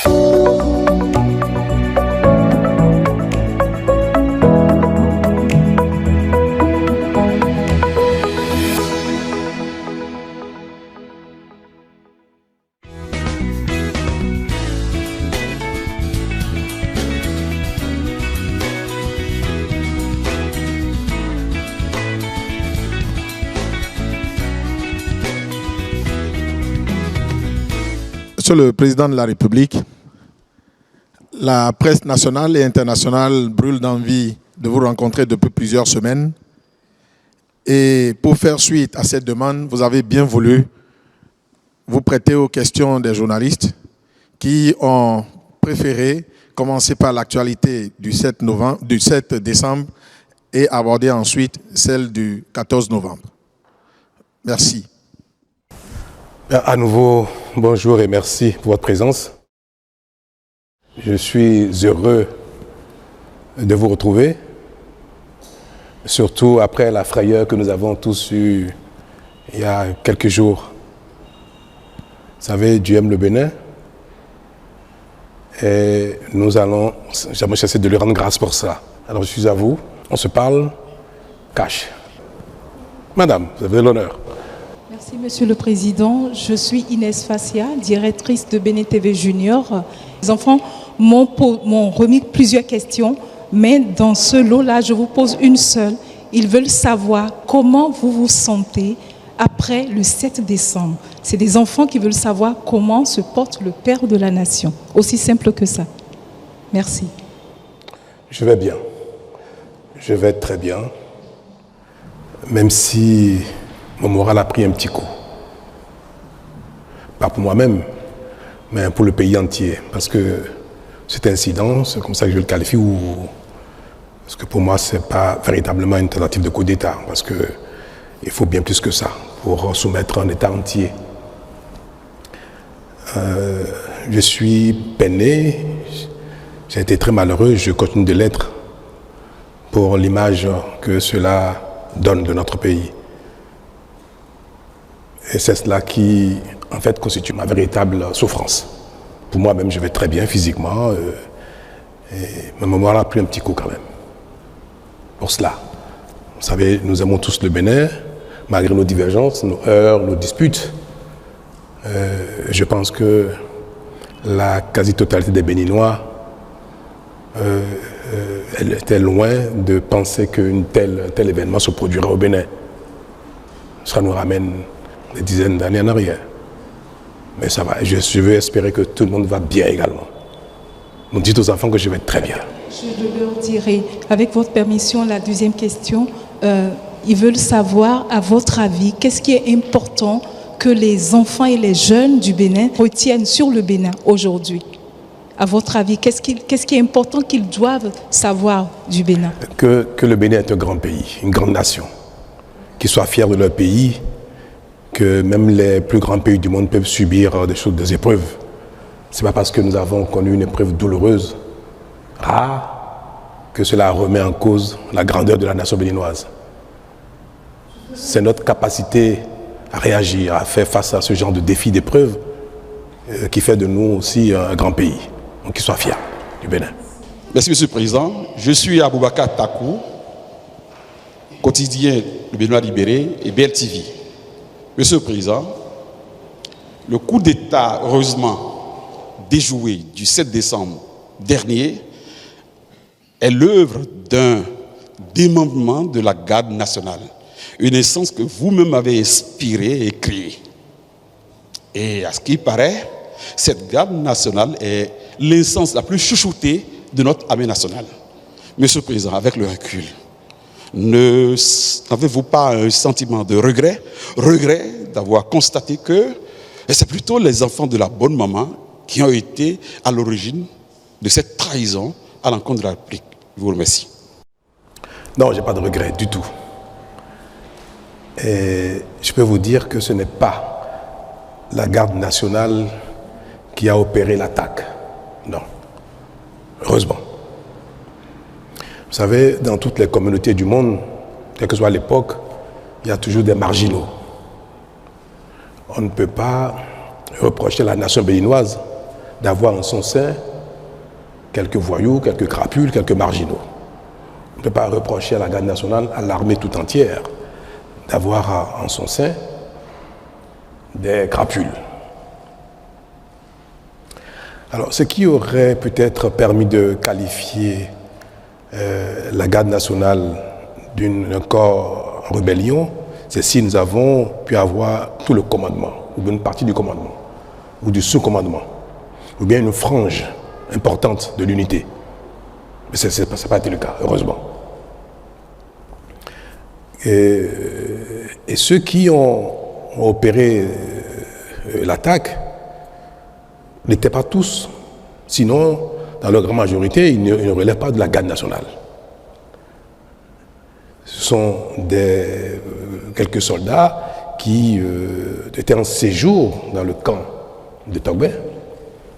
Monsieur le Président de la République, la presse nationale et internationale brûle d'envie de vous rencontrer depuis plusieurs semaines. Et pour faire suite à cette demande, vous avez bien voulu vous prêter aux questions des journalistes qui ont préféré commencer par l'actualité du 7 décembre et aborder ensuite celle du 14 novembre. Merci. À nouveau, bonjour et merci pour votre présence. Je suis heureux de vous retrouver, surtout après la frayeur que nous avons tous eue il y a quelques jours. Vous savez, Dieu aime le Bénin et nous allons jamais cesser de lui rendre grâce pour ça. Alors je suis à vous, on se parle cash. Madame, vous avez l'honneur. Merci Monsieur le Président. Je suis Inès Fassia, directrice de Bénin TV Junior. Les enfants m'ont remis plusieurs questions, mais dans ce lot-là, je vous pose une seule. Ils veulent savoir comment vous vous sentez après le 7 décembre. C'est des enfants qui veulent savoir comment se porte le Père de la Nation. Aussi simple que ça. Merci. Je vais bien. Je vais très bien. Même si mon moral a pris un petit coup. Pas pour moi-même, mais pour le pays entier. Parce que cet incident, c'est comme ça que je le qualifie, parce que pour moi, ce n'est pas véritablement une tentative de coup d'État. Parce qu'il faut bien plus que ça pour soumettre un État entier. Je suis peiné, j'ai été très malheureux, je continue de l'être pour l'image que cela donne de notre pays. Et c'est cela qui, en fait, constitue ma véritable souffrance. Pour moi-même, je vais très bien physiquement, et ma mémoire a pris un petit coup quand même. Pour cela, vous savez, nous aimons tous le Bénin, malgré nos divergences, nos heurts, nos disputes. Je pense que la quasi-totalité des Béninois, elle était loin de penser qu'un tel événement se produirait au Bénin. Ça nous ramène des dizaines d'années en arrière. Mais ça va, je veux espérer que tout le monde va bien également. Nous dites aux enfants que je vais très bien. Je leur dirai, avec votre permission, la deuxième question. Ils veulent savoir, à votre avis, qu'est-ce qui est important que les enfants et les jeunes du Bénin retiennent sur le Bénin aujourd'hui? À votre avis, qu'est-ce qui est important qu'ils doivent savoir du Bénin? Que le Bénin est un grand pays, une grande nation. Qu'ils soient fiers de leur pays, que même les plus grands pays du monde peuvent subir des épreuves. Ce n'est pas parce que nous avons connu une épreuve douloureuse, que cela remet en cause la grandeur de la nation béninoise. C'est notre capacité à réagir, à faire face à ce genre de défis, d'épreuves, qui fait de nous aussi un grand pays. Donc qu'ils soient fiers du Bénin. Merci Monsieur le Président. Je suis Aboubakar Takou, quotidien Le Béninois libéré et BLTV. Monsieur le Président, le coup d'État, heureusement déjoué du 7 décembre dernier, est l'œuvre d'un démembrement de la garde nationale. Une essence que vous-même avez inspirée et créée. Et à ce qui paraît, cette garde nationale est l'essence la plus chouchoutée de notre armée nationale. Monsieur le Président, avec le recul, n'avez-vous pas un sentiment de regret d'avoir constaté que c'est plutôt les enfants de la bonne maman qui ont été à l'origine de cette trahison à l'encontre de la République? Je vous remercie. Non, je n'ai pas de regret du tout. Et je peux vous dire que ce n'est pas la garde nationale qui a opéré l'attaque. Non. Heureusement. Vous savez, dans toutes les communautés du monde, quelle que soit l'époque, il y a toujours des marginaux. On ne peut pas reprocher à la nation béninoise d'avoir en son sein quelques voyous, quelques crapules, quelques marginaux. On ne peut pas reprocher à la garde nationale, à l'armée tout entière, d'avoir en son sein des crapules. Alors, ce qui aurait peut-être permis de qualifier la garde nationale d'un corps en rébellion, c'est si nous avons pu avoir tout le commandement, ou une partie du commandement, ou du sous-commandement, ou bien une frange importante de l'unité. Mais ça n'a pas été le cas, heureusement. Et ceux qui ont opéré l'attaque n'étaient pas tous, sinon, dans leur grande majorité, ils ne relèvent pas de la garde nationale. Ce sont quelques soldats qui étaient en séjour dans le camp de Togbe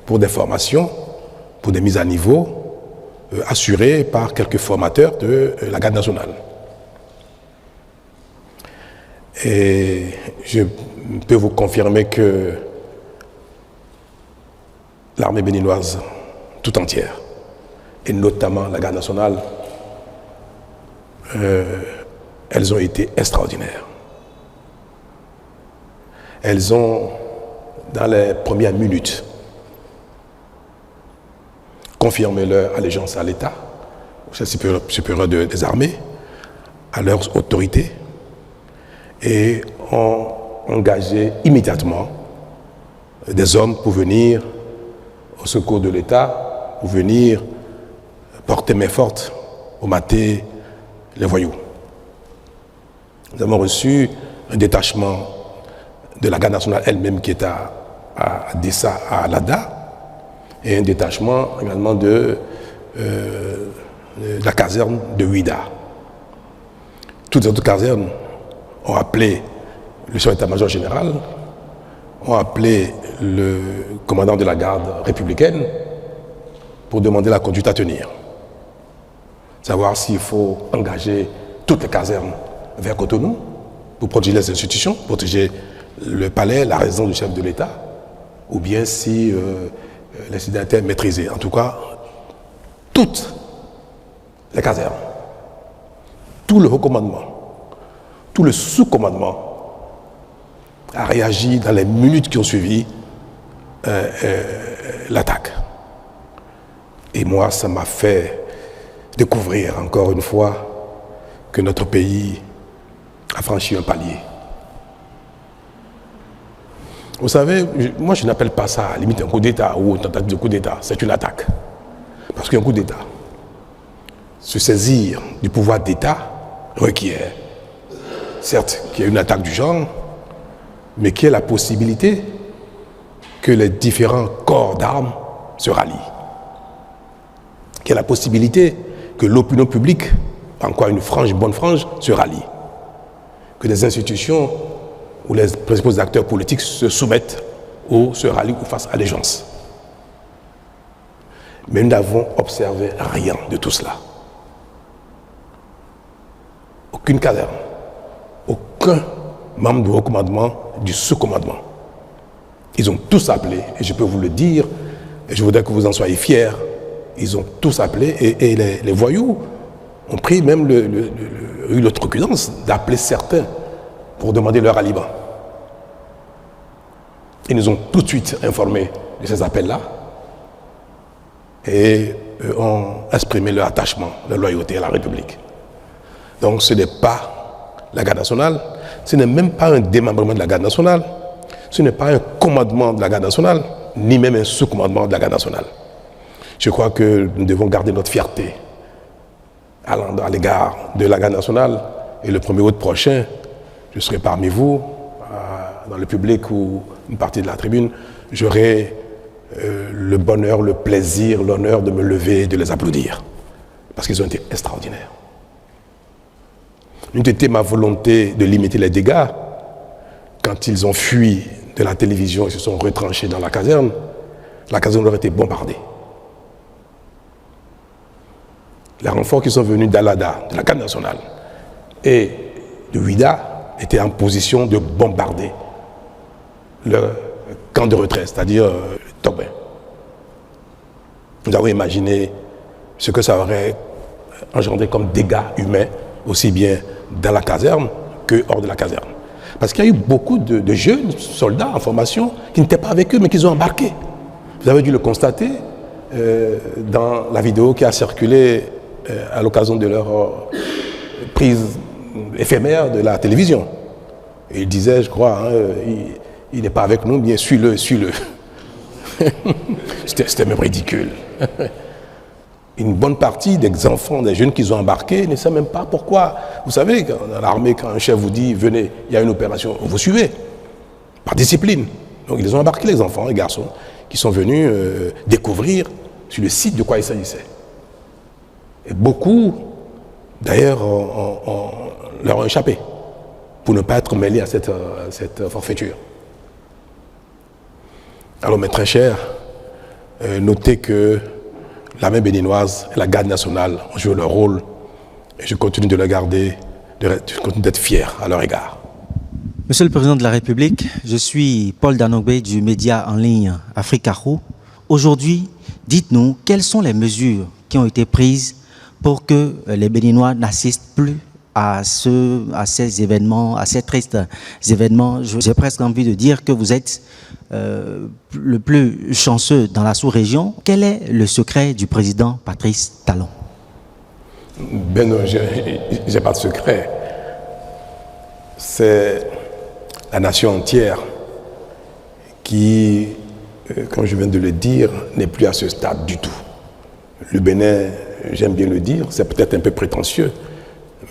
pour des formations, pour des mises à niveau assurées par quelques formateurs de la garde nationale. Et je peux vous confirmer que l'armée béninoise tout entière, et notamment la garde nationale, elles ont été extraordinaires. Elles ont, dans les premières minutes, confirmé leur allégeance à l'État, au chef supérieur des armées, à leurs autorités, et ont engagé immédiatement des hommes pour venir au secours de l'État, pour venir porter main forte au mater les voyous. Nous avons reçu un détachement de la garde nationale elle-même qui est à Dessa, à Lada, et un détachement également de la caserne de Ouida. Toutes les autres casernes ont appelé le chef d'état-major général, ont appelé le commandant de la garde républicaine pour demander la conduite à tenir. Savoir s'il faut engager toutes les casernes vers Cotonou pour protéger les institutions, protéger le palais, la résidence du chef de l'État, ou bien si l'incident était maîtrisé. En tout cas, toutes les casernes, tout le haut commandement, tout le sous-commandement a réagi dans les minutes qui ont suivi l'attaque. Et moi, ça m'a fait découvrir encore une fois que notre pays a franchi un palier. Vous savez, moi je n'appelle pas ça à la limite un coup d'État ou une tentative de coup d'État, c'est une attaque. Parce qu'un coup d'État, se saisir du pouvoir d'État requiert, certes, qu'il y ait une attaque du genre, mais qu'il y ait la possibilité que les différents corps d'armes se rallient. Qu'il y ait la possibilité que l'opinion publique, encore une bonne frange, se rallie. Que les institutions ou les principaux acteurs politiques se soumettent ou se rallient ou fassent allégeance. Mais nous n'avons observé rien de tout cela. Aucune caserne, aucun membre du haut commandement, du sous-commandement. Ils ont tous appelé, et je peux vous le dire, et je voudrais que vous en soyez fiers, ils ont tous appelé, et les voyous ont pris même eu l'outrecuidance d'appeler certains pour demander leur ralliement. Ils nous ont tout de suite informés de ces appels-là et ont exprimé leur attachement, leur loyauté à la République. Donc ce n'est pas la garde nationale, ce n'est même pas un démembrement de la garde nationale, ce n'est pas un commandement de la garde nationale, ni même un sous-commandement de la garde nationale. Je crois que nous devons garder notre fierté à l'égard de la garde nationale. Et le 1er août prochain, je serai parmi vous, dans le public ou une partie de la tribune, j'aurai le bonheur, le plaisir, l'honneur de me lever et de les applaudir. Parce qu'ils ont été extraordinaires. N'eût été ma volonté de limiter les dégâts quand ils ont fui de la télévision et se sont retranchés dans la caserne aurait été bombardée. Les renforts qui sont venus d'Alada, de la garde nationale, et de Ouida étaient en position de bombarder le camp de retraite, c'est-à-dire Togbe. Nous avons imaginé ce que ça aurait engendré comme dégâts humains, aussi bien dans la caserne que hors de la caserne. Parce qu'il y a eu beaucoup de jeunes soldats en formation qui n'étaient pas avec eux, mais qui ont embarqué. Vous avez dû le constater dans la vidéo qui a circulé à l'occasion de leur prise éphémère de la télévision. Et il disait, je crois, hein, il n'est pas avec nous, bien suis-le, suis-le. C'était même ridicule. Une bonne partie des enfants, des jeunes qu'ils ont embarqués ne savent même pas pourquoi. Vous savez, dans l'armée, quand un chef vous dit, venez, il y a une opération, vous suivez, par discipline. Donc ils ont embarqué les enfants, les garçons, qui sont venus découvrir sur le site de quoi il s'agissait. Et beaucoup, d'ailleurs, leur ont échappé pour ne pas être mêlés à cette forfaiture. Alors, mes très chers, notez que l'armée béninoise et la garde nationale ont joué leur rôle et je continue de le garder, je continue d'être fier à leur égard. Monsieur le Président de la République, je suis Paul Danogbe du média en ligne Africarou. Aujourd'hui, dites-nous quelles sont les mesures qui ont été prises pour que les Béninois n'assistent plus à ces événements, à ces tristes événements. J'ai presque envie de dire que vous êtes le plus chanceux dans la sous-région. Quel est le secret du président Patrice Talon? Ben non, j'ai pas de secret. C'est la nation entière qui, comme je viens de le dire, n'est plus à ce stade du tout. Le Bénin, j'aime bien le dire, c'est peut-être un peu prétentieux,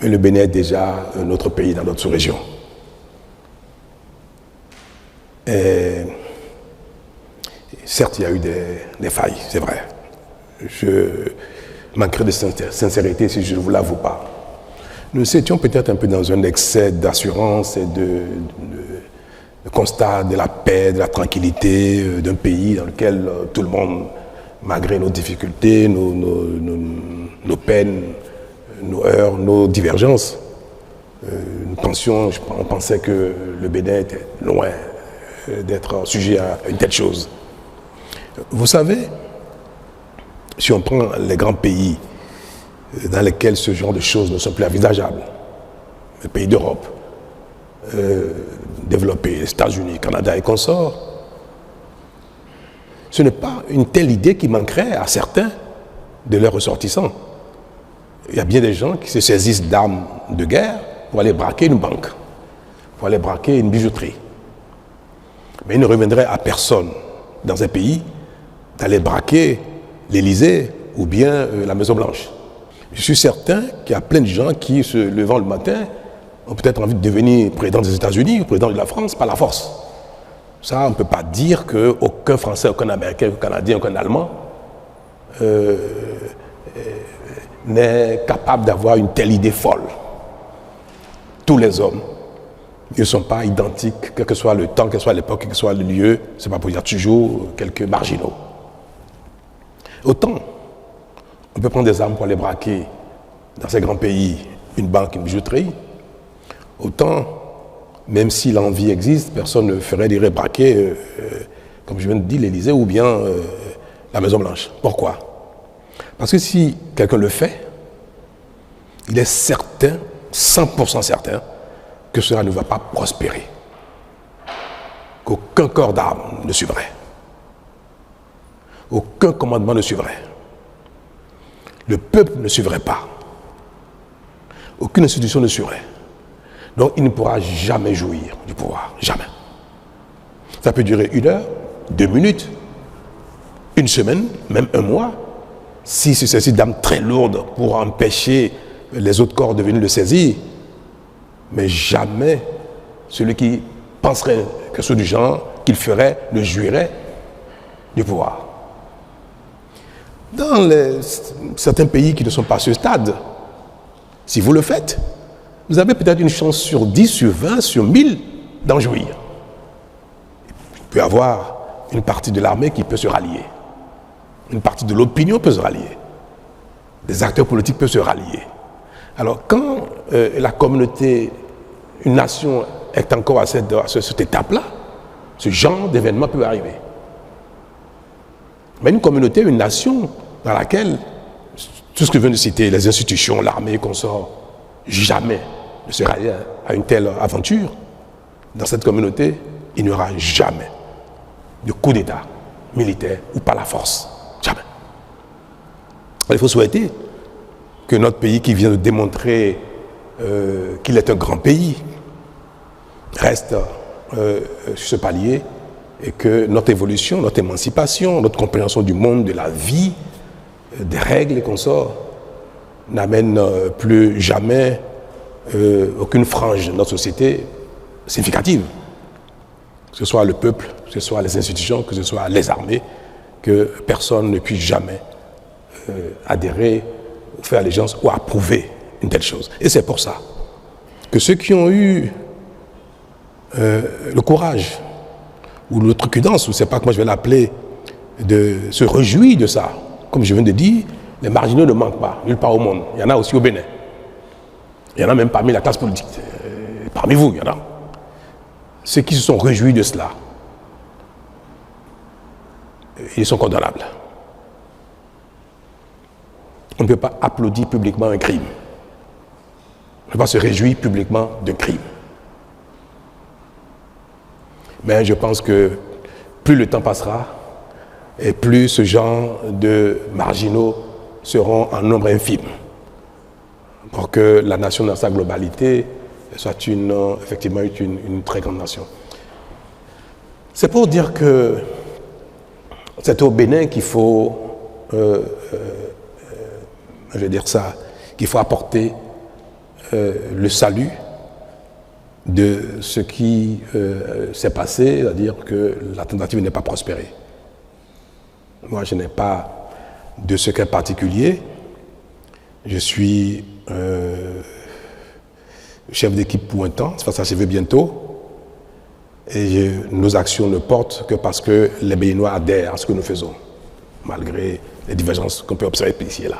mais le Bénin est déjà notre pays dans notre sous-région. Et certes, il y a eu des failles, c'est vrai. Je manquerais de sincérité si je ne vous l'avoue pas. Nous étions peut-être un peu dans un excès d'assurance et de constat de la paix, de la tranquillité d'un pays dans lequel tout le monde, malgré nos difficultés, nos peines, nos heurts, nos divergences, on pensait que le Bénin était loin d'être sujet à une telle chose. Vous savez, si on prend les grands pays dans lesquels ce genre de choses ne sont plus envisageables, les pays d'Europe, développés, les États-Unis, Canada et consorts, ce n'est pas une telle idée qui manquerait à certains de leurs ressortissants. Il y a bien des gens qui se saisissent d'armes de guerre pour aller braquer une banque, pour aller braquer une bijouterie. Mais il ne reviendrait à personne dans un pays d'aller braquer l'Élysée ou bien la Maison-Blanche. Je suis certain qu'il y a plein de gens qui, se levant le matin, ont peut-être envie de devenir président des États-Unis ou président de la France par la force. Ça, on ne peut pas dire qu'aucun Français, aucun Américain, aucun Canadien, aucun Allemand n'est capable d'avoir une telle idée folle. Tous les hommes ne sont pas identiques, quel que soit le temps, quelle que soit l'époque, quel que soit le lieu, c'est pas pour dire toujours quelques marginaux. Autant, on peut prendre des armes pour aller braquer dans ces grands pays une banque, une bijouterie, autant, même si l'envie existe, personne ne ferait dire braquer, comme je viens de dire, l'Élysée ou bien la Maison-Blanche. Pourquoi? Parce que si quelqu'un le fait, il est certain, 100% certain, que cela ne va pas prospérer. Qu'aucun corps d'armes ne suivrait. Aucun commandement ne suivrait. Le peuple ne suivrait pas. Aucune institution ne suivrait. Donc il ne pourra jamais jouir du pouvoir. Jamais. Ça peut durer 1 heure, 2 minutes, 1 semaine, même 1 mois. Si c'est ces d'armes très lourdes pour empêcher les autres corps de venir le saisir, mais jamais celui qui penserait que ce du genre qu'il ferait ne jouirait du pouvoir. Dans certains pays qui ne sont pas à ce stade, si vous le faites, vous avez peut-être une chance sur 10, sur 20, sur 1000 d'en jouir. Il peut y avoir une partie de l'armée qui peut se rallier. Une partie de l'opinion peut se rallier. Des acteurs politiques peuvent se rallier. Alors quand la communauté, une nation est encore à cette étape-là, ce genre d'événement peut arriver. Mais une communauté, une nation dans laquelle tout ce que je viens de citer, les institutions, l'armée, consorts, jamais ne sera rien à une telle aventure. Dans cette communauté, il n'y aura jamais de coup d'État militaire ou par la force. Jamais. Il faut souhaiter que notre pays, qui vient de démontrer qu'il est un grand pays, reste sur ce palier et que notre évolution, notre émancipation, notre compréhension du monde, de la vie, des règles et consorts n'amène plus jamais aucune frange de notre société significative. Que ce soit le peuple, que ce soit les institutions, que ce soit les armées, que personne ne puisse jamais adhérer, faire allégeance ou approuver une telle chose. Et c'est pour ça que ceux qui ont eu le courage ou l'outrecuidance, ou je ne sais pas comment je vais l'appeler, de se réjouir de ça, comme je viens de dire, les marginaux ne manquent pas, nulle part au monde. Il y en a aussi au Bénin. Il y en a même parmi la classe politique. Parmi vous, il y en a. Ceux qui se sont réjouis de cela, ils sont condamnables. On ne peut pas applaudir publiquement un crime. On ne peut pas se réjouir publiquement d'un crime. Mais je pense que plus le temps passera, et plus ce genre de marginaux seront en nombre infime, pour que la nation dans sa globalité soit effectivement une très grande nation. C'est pour dire que c'est au Bénin qu'il faut, je vais dire ça, qu'il faut apporter le salut de ce qui s'est passé, c'est-à-dire que la tentative n'est pas prospérée. Moi, je n'ai pas de secret particulier. Je suis chef d'équipe pour un temps, ça va s'achever bientôt. Et nos actions ne portent que parce que les Béninois adhèrent à ce que nous faisons, malgré les divergences qu'on peut observer ici et là.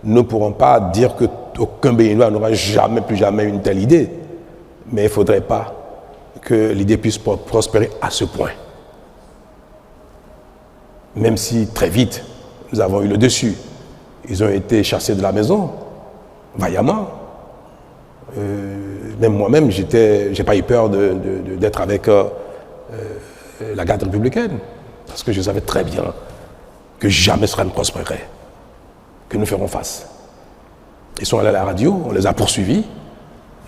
Nous ne pourrons pas dire qu'aucun Béninois n'aura jamais, plus jamais une telle idée, mais il ne faudrait pas que l'idée puisse prospérer à ce point. Même si très vite, nous avons eu le dessus. Ils ont été chassés de la maison, vaillamment. Même moi-même, j'ai pas eu peur d'être avec la garde républicaine, parce que je savais très bien que jamais cela ne prospérerait, que nous ferons face. Ils sont allés à la radio, on les a poursuivis,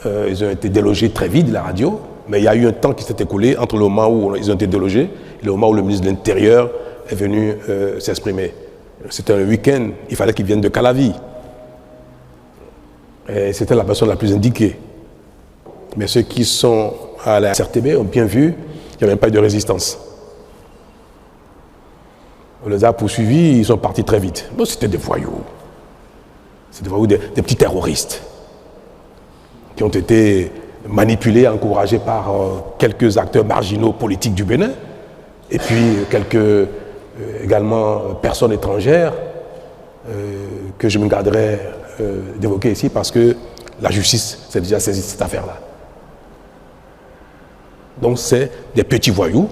ils ont été délogés très vite de la radio, mais il y a eu un temps qui s'est écoulé entre le moment où ils ont été délogés et le moment où le ministre de l'Intérieur est venu s'exprimer. C'était un week-end, il fallait qu'ils viennent de Calavi. Et c'était la personne la plus indiquée. Mais ceux qui sont à la CRTB ont bien vu qu'il n'y avait même pas eu de résistance. On les a poursuivis, ils sont partis très vite. Bon, c'était des voyous. C'était des voyous, des petits terroristes qui ont été manipulés, encouragés par quelques acteurs marginaux politiques du Bénin et puis quelques également personnes étrangères que je me garderai d'évoquer ici parce que la justice s'est déjà saisie de cette affaire-là. Donc c'est des petits voyous,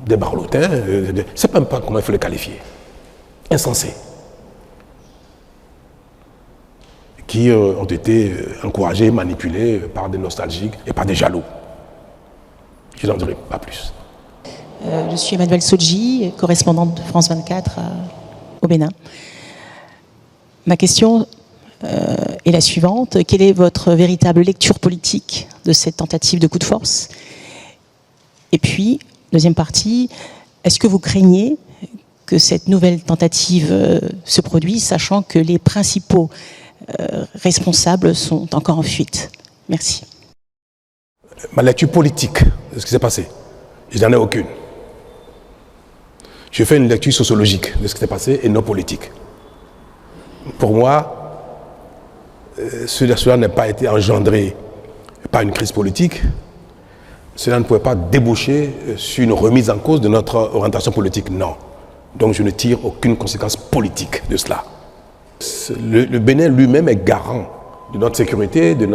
des barlotins, je ne sais même pas comment il faut les qualifier, insensés, qui ont été encouragés, manipulés par des nostalgiques et par des jaloux. Je n'en dirai pas plus. Je suis Emmanuelle Sodji, correspondante de France 24 au Bénin. Ma question est la suivante. Quelle est votre véritable lecture politique de cette tentative de coup de force? Et puis, deuxième partie, est-ce que vous craignez que cette nouvelle tentative se produise, sachant que les principaux responsables sont encore en fuite? Merci. Ma lecture politique de ce qui s'est passé, je n'en ai aucune. Je fais une lecture sociologique de ce qui s'est passé et non politique. Pour moi, cela n'a pas été engendré par une crise politique. Cela ne pouvait pas déboucher sur une remise en cause de notre orientation politique. Non. Donc je ne tire aucune conséquence politique de cela. Le Bénin lui-même est garant de notre sécurité, de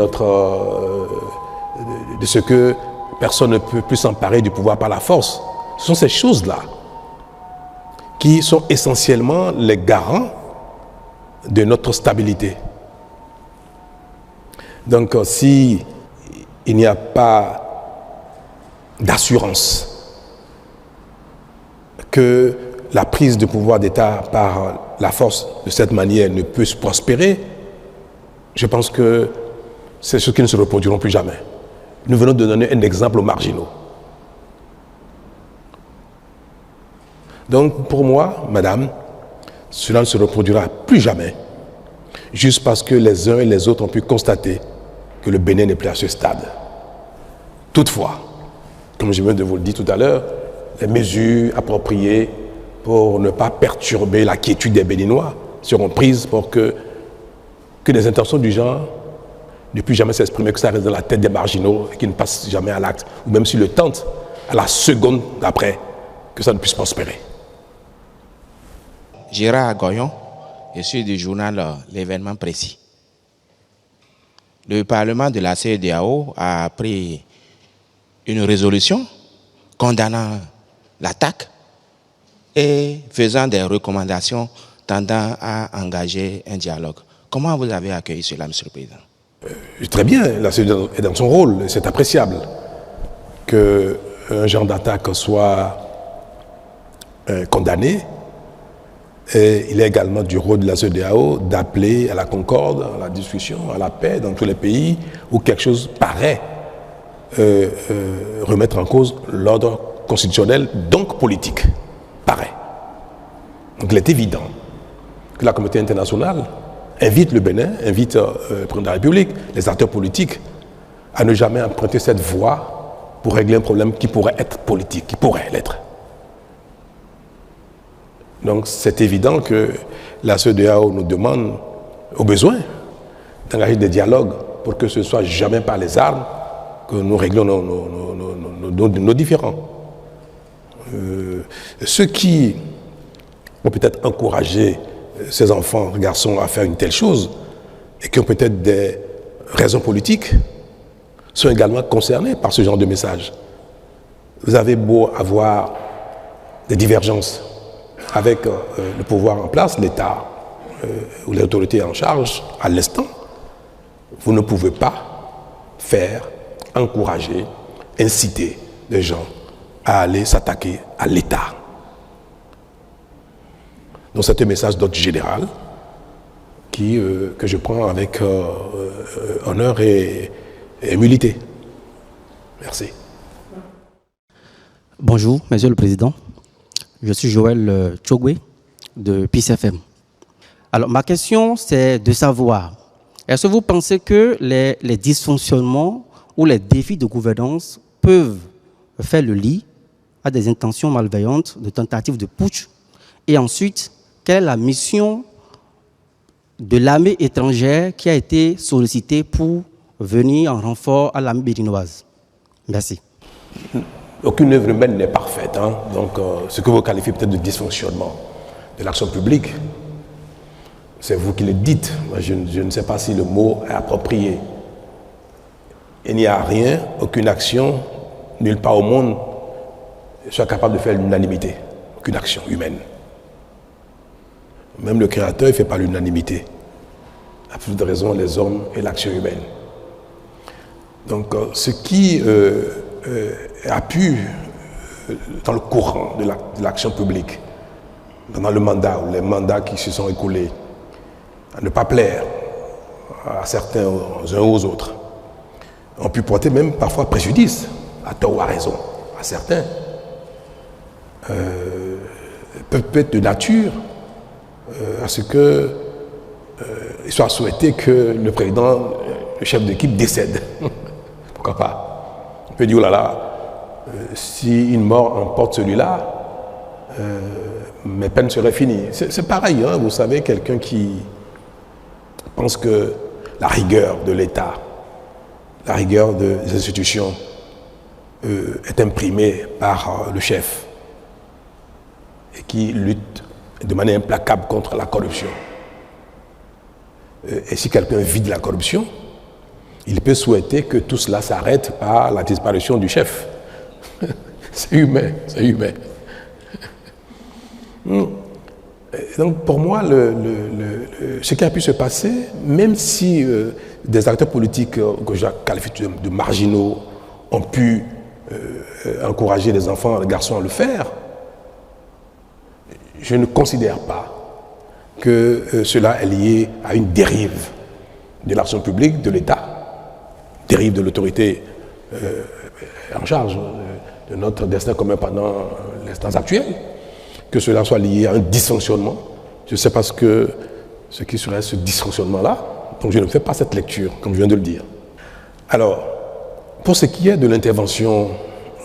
ce que personne ne peut plus s'emparer du pouvoir par la force. Ce sont ces choses-là qui sont essentiellement les garants de notre stabilité. Donc, si il n'y a pas d'assurance que la prise de pouvoir d'État par la force de cette manière ne peut se prospérer, je pense que c'est ce qui ne se reproduiront plus jamais. Nous venons de donner un exemple aux marginaux. Donc, pour moi, madame, cela ne se reproduira plus jamais, juste parce que les uns et les autres ont pu constater que le Bénin n'est plus à ce stade. Toutefois, comme je viens de vous le dire tout à l'heure, les mesures appropriées pour ne pas perturber la quiétude des Béninois seront prises pour que des intentions du genre ne puissent jamais s'exprimer, que ça reste dans la tête des marginaux et qu'ils ne passent jamais à l'acte, ou même s'ils le tentent, à la seconde d'après, que ça ne puisse prospérer. Gérard Goyon, je suis du journal L'événement précis. Le Parlement de la CEDEAO a pris une résolution condamnant l'attaque et faisant des recommandations tendant à engager un dialogue. Comment vous avez accueilli cela, Monsieur le Président? Très bien, la CEDEAO est dans son rôle, c'est appréciable qu'un genre d'attaque soit condamné. Et il est également du rôle de la CEDEAO d'appeler à la concorde, à la discussion, à la paix dans tous les pays où quelque chose paraît remettre en cause l'ordre constitutionnel, donc politique, paraît. Donc il est évident que la communauté internationale invite le Bénin, invite le président de la République, les acteurs politiques, à ne jamais emprunter cette voie pour régler un problème qui pourrait être politique, qui pourrait l'être. Donc c'est évident que la CEDEAO nous demande, au besoin, d'engager des dialogues pour que ce ne soit jamais par les armes que nous réglons nos différends. Ceux qui ont peut-être encouragé ces enfants, garçons, à faire une telle chose, et qui ont peut-être des raisons politiques, sont également concernés par ce genre de message. Vous avez beau avoir des divergences avec le pouvoir en place, l'État ou l'autorité en charge, à l'instant, vous ne pouvez pas faire, encourager, inciter les gens à aller s'attaquer à l'État. Donc c'est un message d'ordre général que je prends avec honneur et humilité. Merci. Bonjour, Monsieur le Président. Je suis Joël Tchogwe de Peace FM. Alors, ma question, c'est de savoir, est-ce que vous pensez que les dysfonctionnements ou les défis de gouvernance peuvent faire le lit à des intentions malveillantes, de tentatives de putsch? Et ensuite, quelle est la mission de l'armée étrangère qui a été sollicitée pour venir en renfort à l'armée béninoise? Merci. Aucune œuvre humaine n'est parfaite. Hein? Donc, ce que vous qualifiez peut-être de dysfonctionnement de l'action publique, c'est vous qui le dites. Moi, je ne sais pas si le mot est approprié. Il n'y a rien, aucune action, nulle part au monde, soit capable de faire l'unanimité. Aucune action humaine. Même le Créateur ne fait pas l'unanimité. À plus de raison, les hommes et l'action humaine. Donc, ce qui a pu, dans le courant de l'action publique, pendant le mandat ou les mandats qui se sont écoulés, à ne pas plaire à certains, aux uns aux autres, ont pu porter même parfois préjudice, à tort ou à raison, à certains, peuvent être de nature à ce que il soit souhaité que le président, le chef d'équipe décède. Pourquoi pas? On peut dire, oh là là, si une mort emporte celui-là, mes peines seraient finies. C'est pareil, hein, vous savez, quelqu'un qui pense que la rigueur de l'État, la rigueur des institutions est imprimée par le chef et qui lutte de manière implacable contre la corruption. Et si quelqu'un vide la corruption, il peut souhaiter que tout cela s'arrête par la disparition du chef. C'est humain, c'est humain. Et donc pour moi, ce qui a pu se passer, même si des acteurs politiques que je qualifie de marginaux ont pu encourager les enfants, les garçons à le faire, je ne considère pas que cela est lié à une dérive de l'action publique, de l'État, dérive de l'autorité en charge de notre destin commun pendant l'instance actuelle, que cela soit lié à un dysfonctionnement. Je ne sais pas ce qui serait ce dysfonctionnement-là, donc je ne fais pas cette lecture, comme je viens de le dire. Alors, pour ce qui est de l'intervention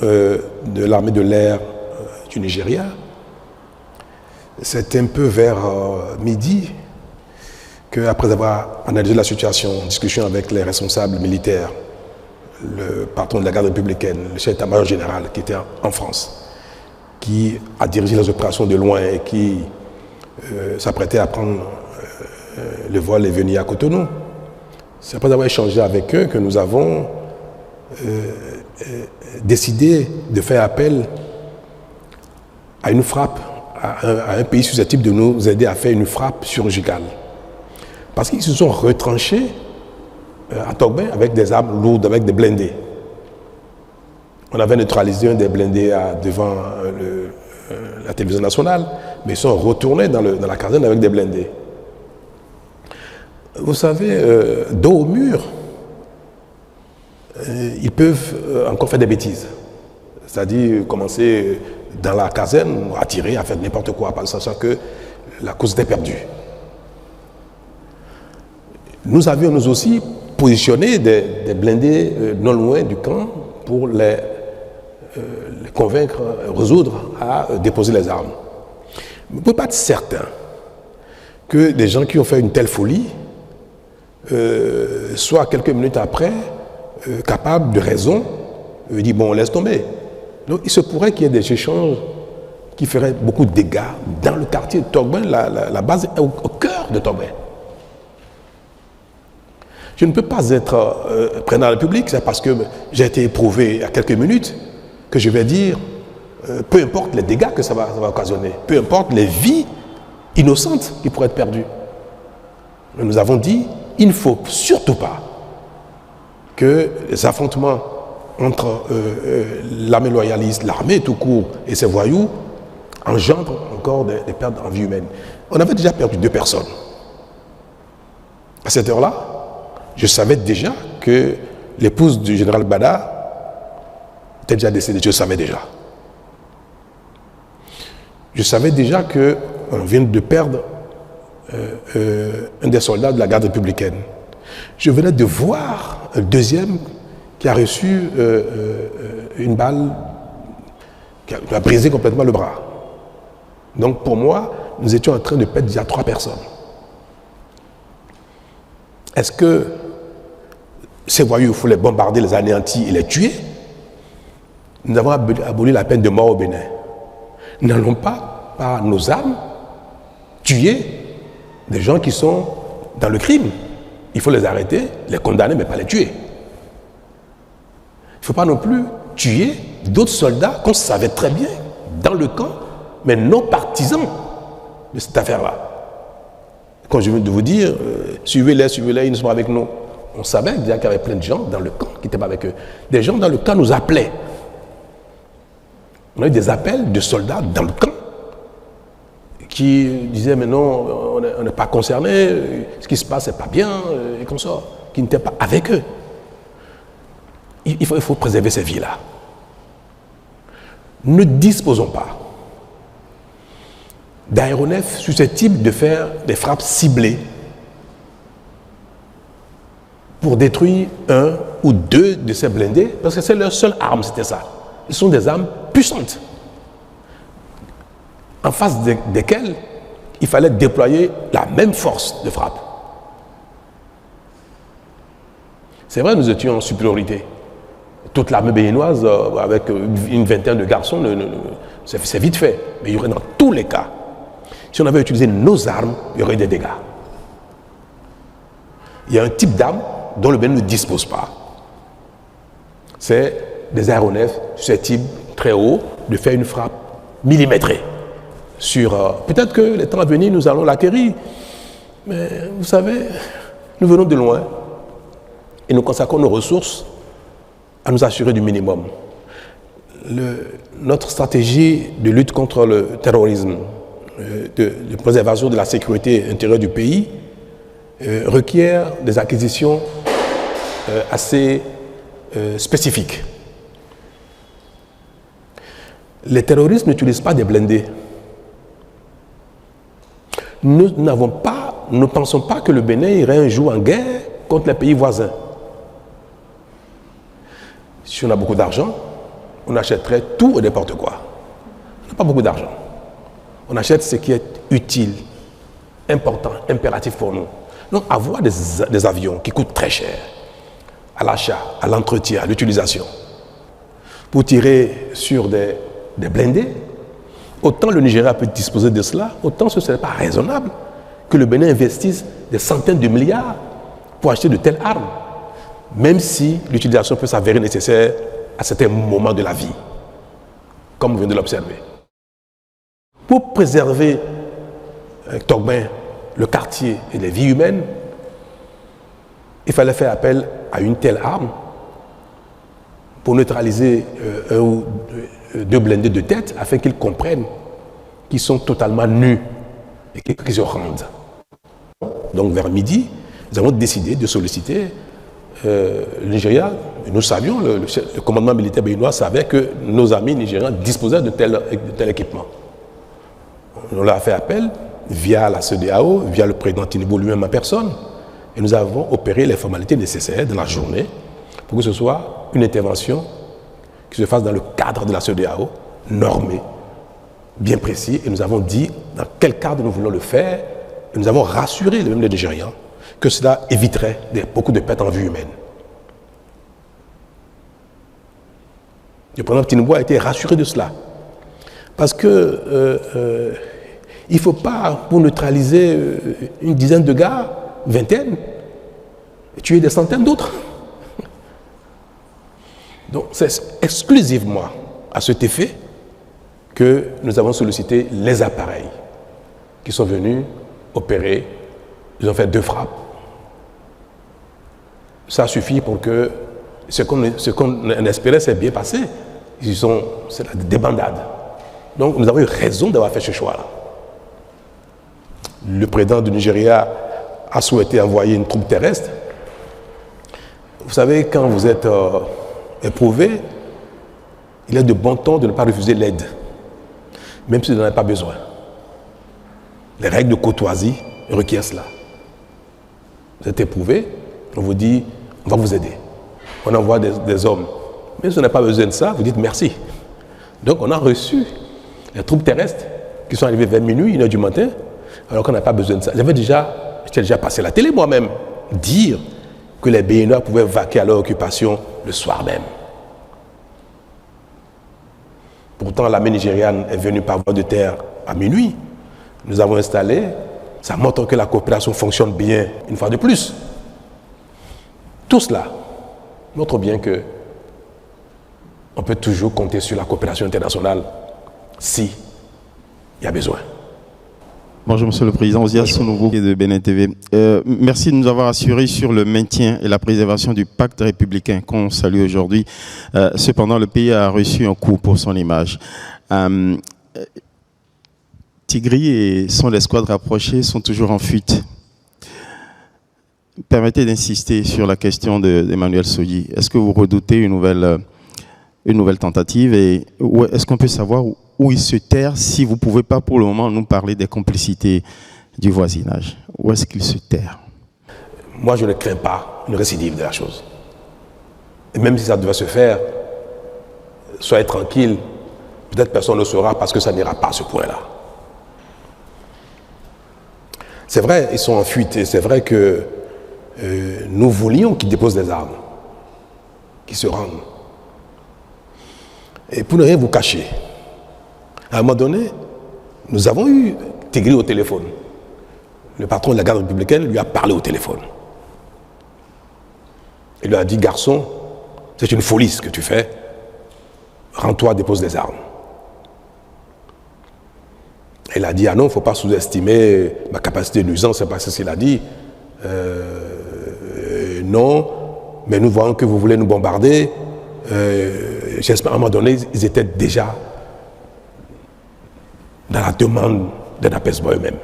de l'armée de l'air du Nigeria, c'est un peu vers midi qu'après avoir analysé la situation, en discussion avec les responsables militaires, le patron de la garde républicaine, le chef d'état-major général qui était en France, qui a dirigé les opérations de loin et qui s'apprêtait à prendre le vol et venir à Cotonou. C'est après avoir échangé avec eux que nous avons décidé de faire appel à une frappe, à un pays susceptible de nous aider à faire une frappe chirurgicale. Parce qu'ils se sont retranchés à Togbin avec des armes lourdes, avec des blindés. On avait neutralisé un des blindés devant la télévision nationale, mais ils sont retournés dans la caserne avec des blindés. Vous savez, dos au mur, ils peuvent encore faire des bêtises. C'est-à-dire commencer dans la caserne, à tirer, à faire n'importe quoi, en sachant que la cause était perdue. Nous avions nous aussi positionné des blindés non loin du camp pour les convaincre, résoudre à déposer les armes. Vous ne pouvez pas être certain que des gens qui ont fait une telle folie soient quelques minutes après capables de raison, dire bon, laisse tomber. Donc il se pourrait qu'il y ait des échanges qui feraient beaucoup de dégâts dans le quartier de Togbin. La base est au cœur de Togbin. Je ne peux pas être président de la République, c'est parce que j'ai été éprouvé il y a quelques minutes que je vais dire, peu importe les dégâts que ça va occasionner, peu importe les vies innocentes qui pourraient être perdues. Nous avons dit, il ne faut surtout pas que les affrontements entre l'armée loyaliste, l'armée tout court et ses voyous engendrent encore des pertes en vie humaine. On avait déjà perdu 2 personnes. À cette heure-là, je savais déjà que l'épouse du général Bada était déjà décédée, je le savais déjà. Je savais déjà qu'on vient de perdre un des soldats de la garde républicaine. Je venais de voir un deuxième qui a reçu une balle qui a brisé complètement le bras. Donc pour moi, nous étions en train de perdre déjà 3 personnes. Est-ce que ces voyous, il faut les bombarder, les anéantir et les tuer? Nous avons aboli la peine de mort au Bénin. Nous n'allons pas, par nos armes, tuer des gens qui sont dans le crime. Il faut les arrêter, les condamner, mais pas les tuer. Il ne faut pas non plus tuer d'autres soldats qu'on savait très bien dans le camp, mais non partisans de cette affaire-là. Quand je viens de vous dire, suivez-les, ils ne sont pas avec nous. On savait déjà qu'il y avait plein de gens dans le camp qui n'étaient pas avec eux. Des gens dans le camp nous appelaient. On a eu des appels de soldats dans le camp qui disaient mais non, on n'est pas concerné, ce qui se passe n'est pas bien, et comme ça, qui n'étaient pas avec eux. Il faut préserver ces vies-là. Ne disposons pas d'aéronefs susceptibles de faire des frappes ciblées pour détruire 1 ou 2 de ces blindés, parce que c'est leur seule arme, c'était ça. Ce sont des armes puissantes, en face desquelles il fallait déployer la même force de frappe. C'est vrai, nous étions en supériorité. Toute l'armée béninoise, avec une vingtaine de garçons, c'est vite fait. Mais il y aurait dans tous les cas, si on avait utilisé nos armes, il y aurait des dégâts. Il y a un type d'arme dont le Bénin ne dispose pas. C'est des aéronefs susceptibles, très haut, de faire une frappe millimétrée. sur... peut-être que les temps à venir, nous allons l'acquérir. Mais vous savez, nous venons de loin et nous consacrons nos ressources à nous assurer du minimum. Notre stratégie de lutte contre le terrorisme, de préservation de la sécurité intérieure du pays, requiert des acquisitions assez spécifiques. Les terroristes n'utilisent pas des blindés. Nous ne pensons pas que le Bénin irait un jour en guerre contre les pays voisins. Si on a beaucoup d'argent, on achèterait tout et n'importe quoi. On n'a pas beaucoup d'argent. On achète ce qui est utile, important, impératif pour nous. Donc avoir des avions qui coûtent très cher, à l'achat, à l'entretien, à l'utilisation, pour tirer sur des blindés, autant le Nigeria peut disposer de cela, autant ce ne serait pas raisonnable que le Bénin investisse des centaines de milliards pour acheter de telles armes, même si l'utilisation peut s'avérer nécessaire à certains moments de la vie, comme vous venez de l'observer. Pour préserver Togben, le quartier et les vies humaines, il fallait faire appel à une telle arme pour neutraliser un ou deux blindés de tête afin qu'ils comprennent qu'ils sont totalement nus et qu'ils se rendent. Donc vers midi, nous avons décidé de solliciter le Nigeria. Nous savions, le commandement militaire béninois savait que nos amis nigérians disposaient de tel équipement. On leur a fait appel via la CEDEAO, via le président Tinubu lui-même en personne, et nous avons opéré les formalités nécessaires dans la journée pour que ce soit une intervention qui se fasse dans le cadre de la CEDEAO, normée, bien précis, et nous avons dit dans quel cadre nous voulons le faire, et nous avons rassuré même les Nigérians que cela éviterait beaucoup de pertes en vie humaine. Le président Tinubu a été rassuré de cela. Parce que il ne faut pas, pour neutraliser une dizaine de gars, vingtaine, tuer des centaines d'autres. Donc c'est exclusivement à cet effet que nous avons sollicité les appareils qui sont venus opérer. Ils ont fait 2 frappes. Ça suffit pour que ce qu'on espérait s'est bien passé. C'est la débandade. Donc nous avons eu raison d'avoir fait ce choix-là. Le président du Nigeria a souhaité envoyer une troupe terrestre. Vous savez, quand vous êtes éprouvé, il est de bon ton de ne pas refuser l'aide, même si vous n'en avez pas besoin. Les règles de courtoisie requièrent cela. Vous êtes éprouvé, on vous dit, on va vous aider. On envoie des hommes. Même si vous n'avez pas besoin de ça, vous dites merci. Donc on a reçu les troupes terrestres qui sont arrivées vers minuit, 1h du matin, alors qu'on n'a pas besoin de ça. J'étais déjà passé à la télé moi-même, dire que les Béninois pouvaient vaquer à leur occupation le soir même. Pourtant, l'armée nigériane est venue par voie de terre à minuit. Nous avons installé, ça montre que la coopération fonctionne bien une fois de plus. Tout cela montre bien que on peut toujours compter sur la coopération internationale si il y a besoin. Bonjour Monsieur le Président, Ozia Sounougo de Bénin TV. Merci de nous avoir assuré sur le maintien et la préservation du pacte républicain qu'on salue aujourd'hui. Cependant, le pays a reçu un coup pour son image. Tigri et son escouade rapprochée sont toujours en fuite. Permettez d'insister sur la question d'Emmanuel Sodji. Est-ce que vous redoutez une nouvelle tentative et est-ce qu'on peut savoir où il se terre si vous ne pouvez pas pour le moment nous parler des complicités du voisinage? Où est-ce qu'il se terre? Moi, je ne crains pas une récidive de la chose. Et même si ça devait se faire, soyez tranquille, peut-être personne ne le saura parce que ça n'ira pas à ce point-là. C'est vrai, ils sont en fuite et c'est vrai que nous voulions qu'ils déposent des armes, qu'ils se rendent. Et pour ne rien vous cacher, à un moment donné, nous avons eu Tigri au téléphone. Le patron de la garde républicaine lui a parlé au téléphone. Il lui a dit, garçon, c'est une folie ce que tu fais. Rends-toi, dépose des armes. Il a dit, ah non, il ne faut pas sous-estimer ma capacité de nuisance, c'est pas ce qu'il a dit. Non, mais nous voyons que vous voulez nous bombarder. J'espère à un moment donné, ils étaient déjà dans la demande d'un apaisement eux-mêmes.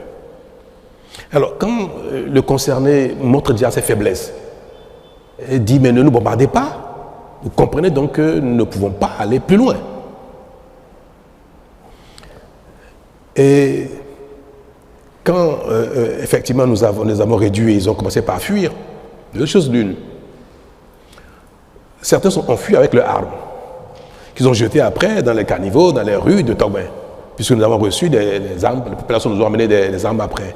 Alors, quand le concerné montre déjà ses faiblesses, il dit, mais ne nous bombardez pas, vous comprenez donc que nous ne pouvons pas aller plus loin. Et quand effectivement nous avons réduit et ils ont commencé par fuir, deux choses l'une. Certains sont enfuis avec leurs armes, qu'ils ont jetées après dans les caniveaux, dans les rues de Togben, puisque nous avons reçu des armes, la population nous a amené des armes après.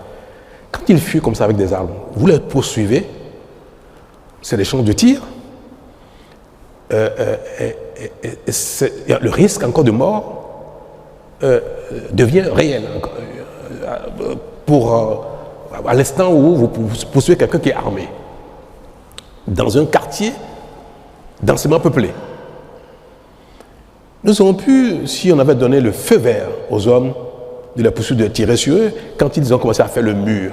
Quand ils fuient comme ça avec des armes, vous les poursuivez, c'est des champs de tir, le risque encore de mort devient réel. À l'instant où vous poursuivez quelqu'un qui est armé, dans un quartier densément peuplé. Nous aurions pu, si on avait donné le feu vert aux hommes, de la poursuite de tirer sur eux, quand ils ont commencé à faire le mur,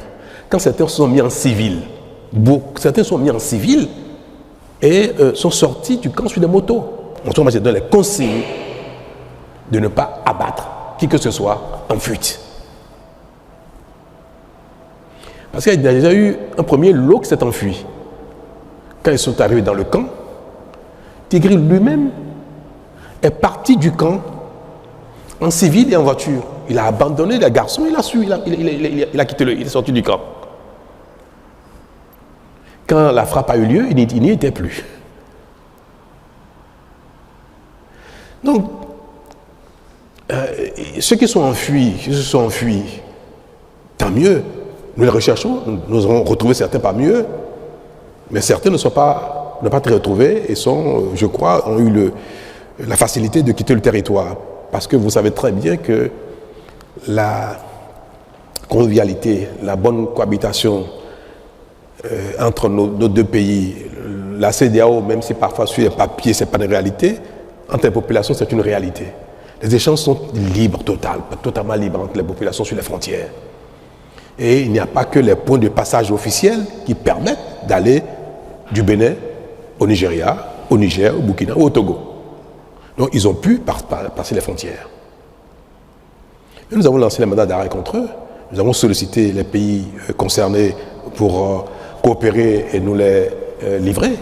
quand certains se sont mis en civil, certains sont mis en civil et sont sortis du camp sur des motos. On j'ai donné les consignes de ne pas abattre qui que ce soit en fuite. Parce qu'il y a déjà eu un premier lot qui s'est enfui. Quand ils sont arrivés dans le camp, Tigri lui-même est parti du camp en civil et en voiture. Il a abandonné les garçons, il a quitté il est sorti du camp. Quand la frappe a eu lieu, il n'y était plus. Donc, ceux qui se sont enfuis, tant mieux. Nous les recherchons, nous avons retrouvé certains parmi eux, mais certains n'ont pas été retrouvés et je crois, ont eu la facilité de quitter le territoire. Parce que vous savez très bien que la convivialité, la bonne cohabitation entre nos deux pays, la CEDEAO, même si parfois sur les papiers, ce n'est pas une réalité, entre les populations, c'est une réalité. Les échanges sont libres, totalement libres entre les populations sur les frontières. Et il n'y a pas que les points de passage officiels qui permettent d'aller du Bénin au Nigeria, au Niger, au Burkina ou au Togo. Donc ils ont pu passer les frontières. Et nous avons lancé les mandats d'arrêt contre eux. Nous avons sollicité les pays concernés pour coopérer et nous les livrer.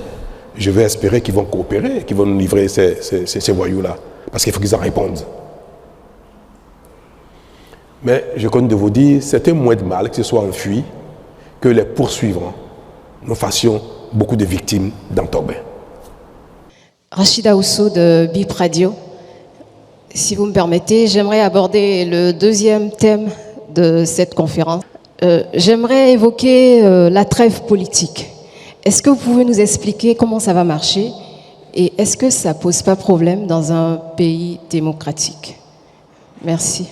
Je vais espérer qu'ils vont coopérer, qu'ils vont nous livrer ces voyous-là. Parce qu'il faut qu'ils en répondent. Mais je compte de vous dire, c'était moins de mal que ce soit enfui que les poursuivants. Nous fassions beaucoup de victimes dans Togben. Rachida Ousso de BIP Radio. Si vous me permettez, j'aimerais aborder le deuxième thème de cette conférence. J'aimerais évoquer la trêve politique. Est-ce que vous pouvez nous expliquer comment ça va marcher et est-ce que ça ne pose pas problème dans un pays démocratique? Merci.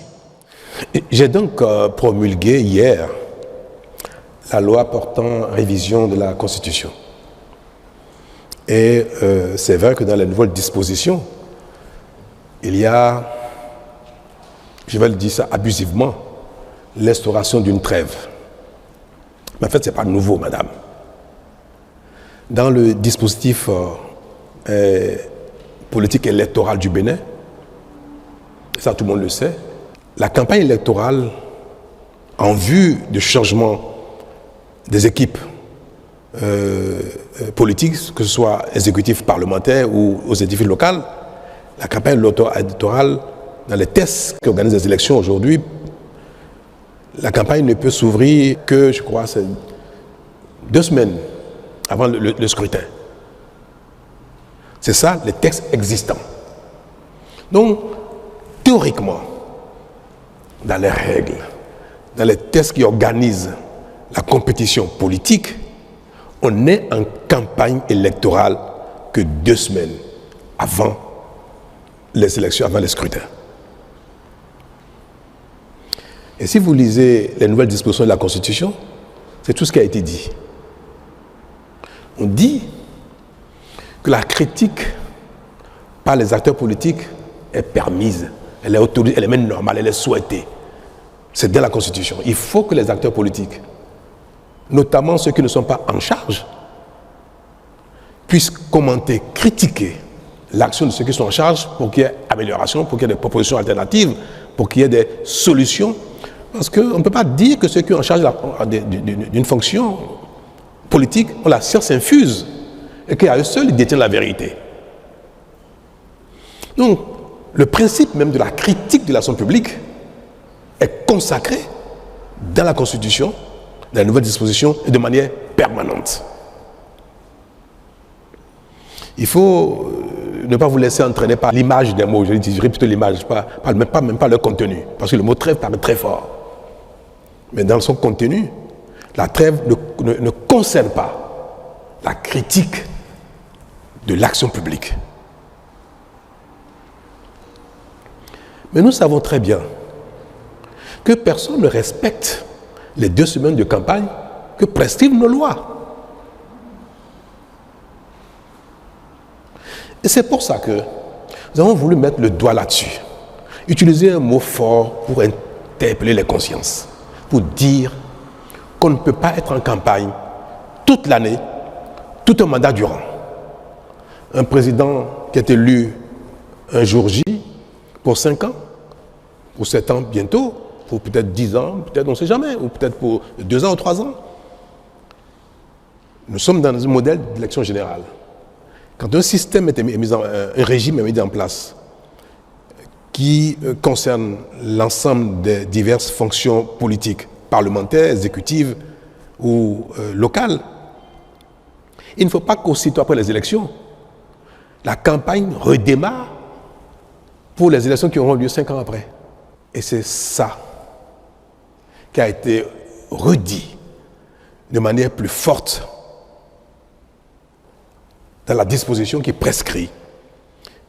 J'ai donc promulgué hier la loi portant révision de la Constitution. Et c'est vrai que dans les nouvelles dispositions, il y a, je vais le dire ça abusivement, l'instauration d'une trêve. Mais en fait, ce n'est pas nouveau, madame. Dans le dispositif politique électoral du Bénin, ça tout le monde le sait, la campagne électorale en vue du changement des équipes politiques, que ce soit exécutif parlementaire ou aux exécutifs locaux, la campagne électorale, dans les tests qui organisent les élections aujourd'hui, la campagne ne peut s'ouvrir que, je crois, c'est 2 semaines avant le scrutin. C'est ça, les textes existants. Donc, théoriquement, dans les règles, dans les tests qui organisent la compétition politique, on n'est en campagne électorale que 2 semaines avant les élections, avant les scrutins. Et si vous lisez les nouvelles dispositions de la Constitution, c'est tout ce qui a été dit. On dit que la critique par les acteurs politiques est permise, elle est autorisée, elle est même normale, elle est souhaitée. C'est dans la Constitution. Il faut que les acteurs politiques, notamment ceux qui ne sont pas en charge, puissent commenter, critiquer l'action de ceux qui sont en charge pour qu'il y ait amélioration, pour qu'il y ait des propositions alternatives, pour qu'il y ait des solutions. Parce qu'on ne peut pas dire que ceux qui sont en charge d'une fonction politique ont la science infuse et qu'à eux seuls, ils détiennent la vérité. Donc, le principe même de la critique de l'action publique est consacré dans la Constitution, dans les nouvelles dispositions et de manière permanente. Il faut ne pas vous laisser entraîner par l'image des mots. Je dirais plutôt l'image, même pas leur contenu. Parce que le mot trêve paraît très fort. Mais dans son contenu, la trêve ne concerne pas la critique de l'action publique. Mais nous savons très bien que personne ne respecte les 2 semaines de campagne que prescrivent nos lois. Et c'est pour ça que nous avons voulu mettre le doigt là-dessus. Utiliser un mot fort pour interpeller les consciences. Pour dire qu'on ne peut pas être en campagne toute l'année, tout un mandat durant. Un président qui est élu un jour J pour 5 ans, pour 7 ans bientôt, pour peut-être 10 ans, peut-être on ne sait jamais, ou peut-être pour 2 ans ou 3 ans. Nous sommes dans un modèle d'élection générale. Quand un système un régime est mis en place qui concerne l'ensemble des diverses fonctions politiques, parlementaires, exécutives ou locales, il ne faut pas qu'aussitôt après les élections, la campagne redémarre pour les élections qui auront lieu 5 ans après. Et c'est ça qui a été redit de manière plus forte dans la disposition qui prescrit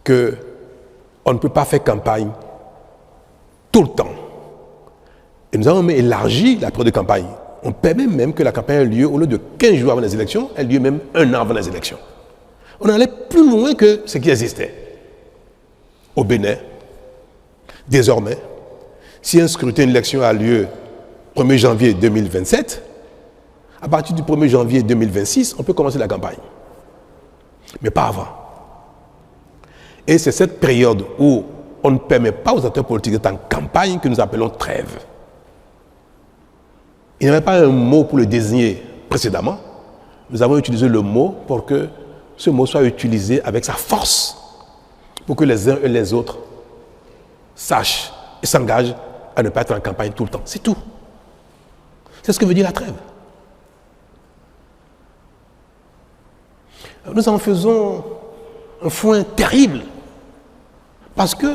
qu'on ne peut pas faire campagne tout le temps. Et nous avons même élargi la période de campagne. On permet même que la campagne ait lieu, au lieu de 15 jours avant les élections, elle ait lieu même 1 an avant les élections. On allait plus loin que ce qui existait. Au Bénin, désormais, si un scrutin d'élection a lieu 1er janvier 2027, à partir du 1er janvier 2026, on peut commencer la campagne. Mais pas avant. Et c'est cette période où on ne permet pas aux acteurs politiques d'être en campagne que nous appelons trêve. Il n'y avait pas un mot pour le désigner précédemment. Nous avons utilisé le mot pour que ce mot soit utilisé avec sa force, pour que les uns et les autres sachent et s'engagent à ne pas être en campagne tout le temps. C'est tout. C'est ce que veut dire la trêve. Nous en faisons un foin terrible parce que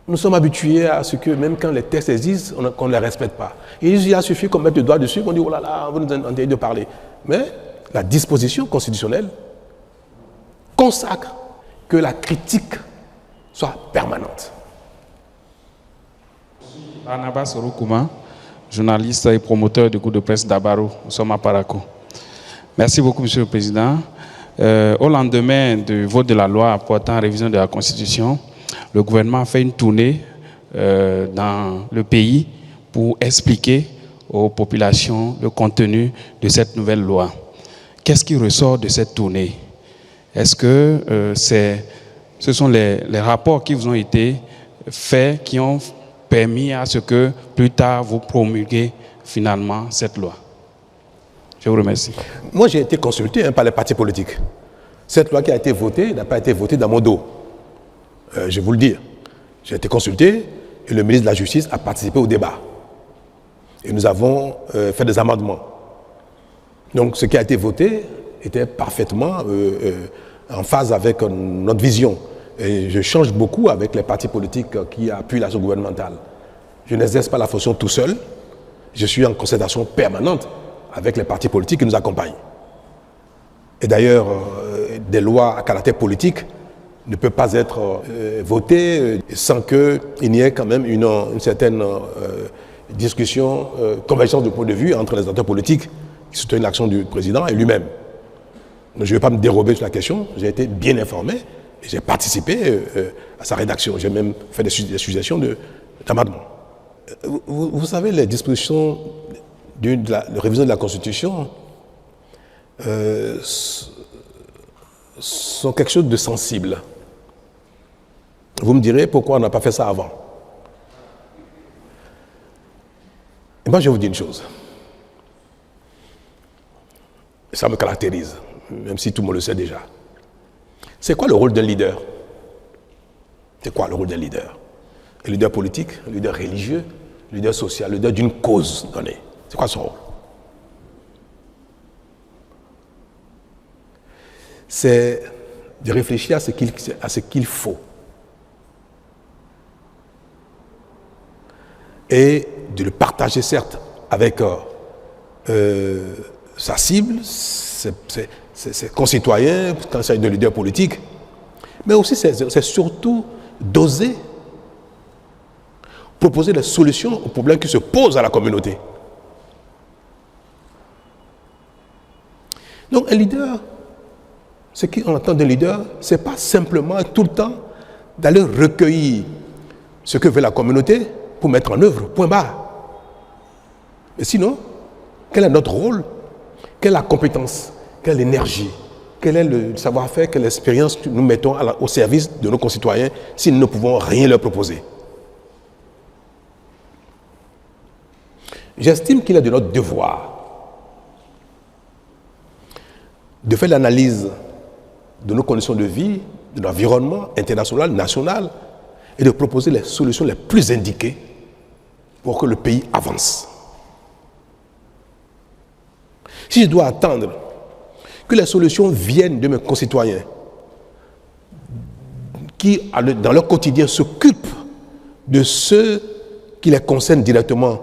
nous sommes habitués à ce que même quand les textes existent, qu'on ne les respecte pas. Et il a suffi qu'on mette le doigt dessus, qu'on dit « oh là là, on va nous interdire de parler ». Mais la disposition constitutionnelle consacre que la critique soit permanente. Barnabas Orokouma, journaliste et promoteur du groupe de presse d'Abaro. Nous sommes à Parakou. Merci beaucoup, Monsieur le Président. Au lendemain du vote de la loi portant révision de la Constitution, le gouvernement a fait une tournée dans le pays pour expliquer aux populations le contenu de cette nouvelle loi. Qu'est-ce qui ressort de cette tournée? Est-ce que ce sont les rapports qui vous ont été faits qui ont permis à ce que plus tard vous promulguez finalement cette loi? Je vous remercie. Moi, j'ai été consulté par les partis politiques. Cette loi qui a été votée n'a pas été votée dans mon dos. Je vais vous le dire. J'ai été consulté et le ministre de la Justice a participé au débat. Et nous avons fait des amendements. Donc, ce qui a été voté était parfaitement en phase avec notre vision. Et je change beaucoup avec les partis politiques qui appuient l'action gouvernementale. Je n'exerce pas la fonction tout seul. Je suis en concertation permanente avec les partis politiques qui nous accompagnent. Et d'ailleurs, des lois à caractère politique ne peuvent pas être votées sans qu'il n'y ait quand même une certaine discussion, convergence de point de vue entre les acteurs politiques qui soutiennent l'action du président et lui-même. Donc, je ne vais pas me dérober sur la question, j'ai été bien informé et j'ai participé à sa rédaction. J'ai même fait des suggestions d'amendement. Vous savez, les dispositions de la révision de la Constitution sont quelque chose de sensible. Vous me direz pourquoi on n'a pas fait ça avant. Et moi, je vais vous dire une chose. Ça me caractérise, même si tout le monde le sait déjà. C'est quoi le rôle d'un leader? C'est quoi le rôle d'un leader? Un leader politique, un leader religieux, un leader social, un leader d'une cause donnée. C'est quoi son rôle? C'est de réfléchir à ce qu'il faut. Et de le partager, certes, avec sa cible, ses concitoyens, quand il s'agit de leaders politiques, mais aussi c'est surtout d'oser proposer des solutions aux problèmes qui se posent à la communauté. Donc un leader, ce qu'on entend d'un leader, ce n'est pas simplement tout le temps d'aller recueillir ce que veut la communauté pour mettre en œuvre, point barre. Mais sinon, quel est notre rôle? Quelle est la compétence? Quelle est l'énergie? Quel est le savoir-faire? Quelle expérience nous mettons au service de nos concitoyens si nous ne pouvons rien leur proposer? J'estime qu'il est de notre devoir de faire l'analyse de nos conditions de vie, de l'environnement international, national, et de proposer les solutions les plus indiquées pour que le pays avance. Si je dois attendre que les solutions viennent de mes concitoyens qui, dans leur quotidien, s'occupent de ceux qui les concernent directement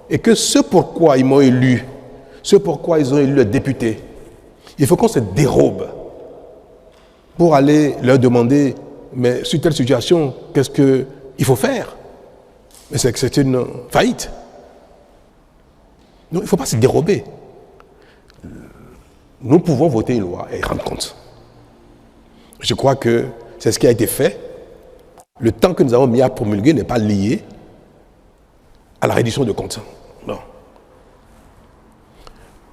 et que ce pourquoi ils m'ont élu, ce pourquoi ils ont élu les députés, il faut qu'on se dérobe pour aller leur demander, mais sur telle situation, qu'est-ce qu'il faut faire? Mais c'est une faillite. Non, il ne faut pas se dérober. Nous pouvons voter une loi et rendre compte. Je crois que c'est ce qui a été fait. Le temps que nous avons mis à promulguer n'est pas lié à la reddition de comptes. Non.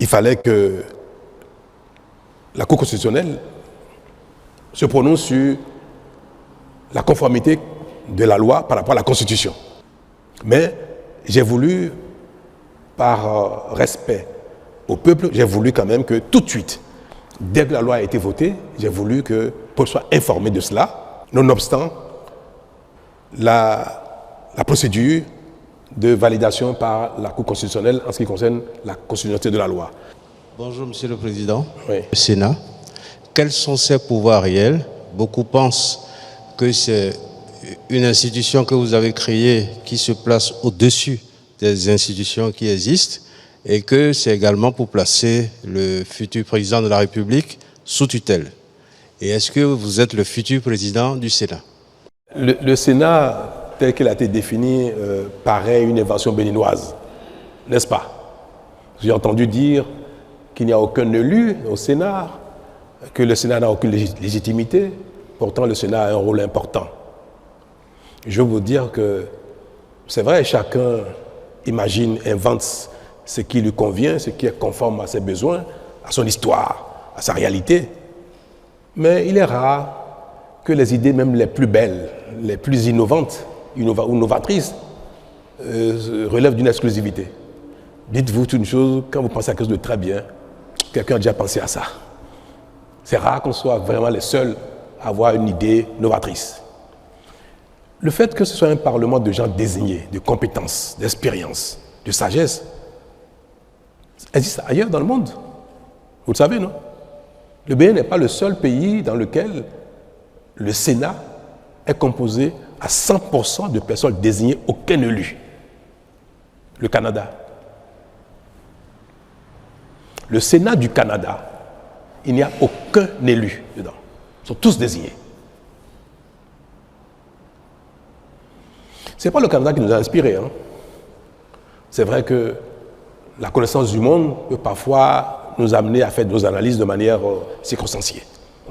Il fallait que la Cour constitutionnelle se prononce sur la conformité de la loi par rapport à la Constitution. Mais j'ai voulu, par respect au peuple, j'ai voulu quand même que tout de suite, dès que la loi a été votée, j'ai voulu que le peuple soit informé de cela, nonobstant la procédure de validation par la Cour constitutionnelle en ce qui concerne la constitutionnalité de la loi. Bonjour Monsieur le Président, oui. Le Sénat. Quels sont ses pouvoirs réels? Beaucoup pensent que c'est une institution que vous avez créée qui se place au-dessus des institutions qui existent et que c'est également pour placer le futur président de la République sous tutelle. Et est-ce que vous êtes le futur président du Sénat? Le Sénat, tel qu'il a été défini, paraît une invention béninoise, n'est-ce pas? J'ai entendu dire qu'il n'y a aucun élu au Sénat, que le Sénat n'a aucune légitimité. Pourtant, le Sénat a un rôle important. Je veux vous dire que c'est vrai, chacun imagine, invente ce qui lui convient, ce qui est conforme à ses besoins, à son histoire, à sa réalité. Mais il est rare que les idées même les plus belles, les plus innovantes ou novatrices relèvent d'une exclusivité. Dites-vous une chose, quand vous pensez à quelque chose de très bien, quelqu'un a déjà pensé à ça. C'est rare qu'on soit vraiment les seuls à avoir une idée novatrice. Le fait que ce soit un parlement de gens désignés, de compétences, d'expérience, de sagesse, existe ailleurs dans le monde. Vous le savez, non? Le Bénin n'est pas le seul pays dans lequel le Sénat est composé à 100% de personnes désignées, aucun élu. Le Canada. Le Sénat du Canada, il n'y a aucun élu dedans. Ils sont tous désignés. Ce n'est pas le Canada qui nous a inspirés. Hein. C'est vrai que la connaissance du monde peut parfois nous amener à faire nos analyses de manière circonstanciée.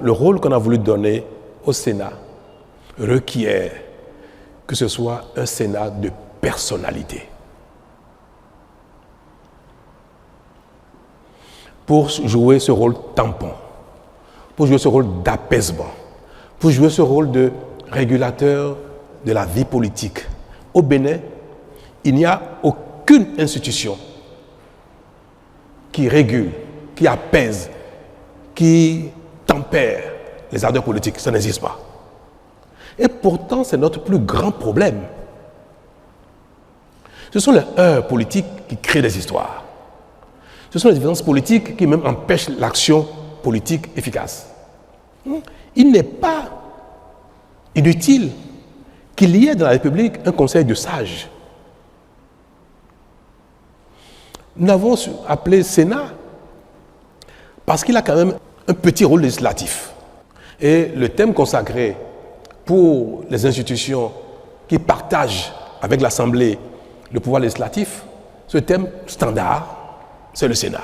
Le rôle qu'on a voulu donner au Sénat requiert que ce soit un Sénat de personnalité. Pour jouer ce rôle tampon, pour jouer ce rôle d'apaisement, pour jouer ce rôle de régulateur de la vie politique. Au Bénin, il n'y a aucune institution qui régule, qui apaise, qui tempère les ardeurs politiques. Ça n'existe pas. Et pourtant, c'est notre plus grand problème. Ce sont les heurts politiques qui créent des histoires. Ce sont les différences politiques qui même empêchent l'action politique efficace. Il n'est pas inutile qu'il y ait dans la République un conseil de sages. Nous l'avons appelé Sénat parce qu'il a quand même un petit rôle législatif. Et le thème consacré pour les institutions qui partagent avec l'Assemblée le pouvoir législatif, ce thème standard, c'est le Sénat.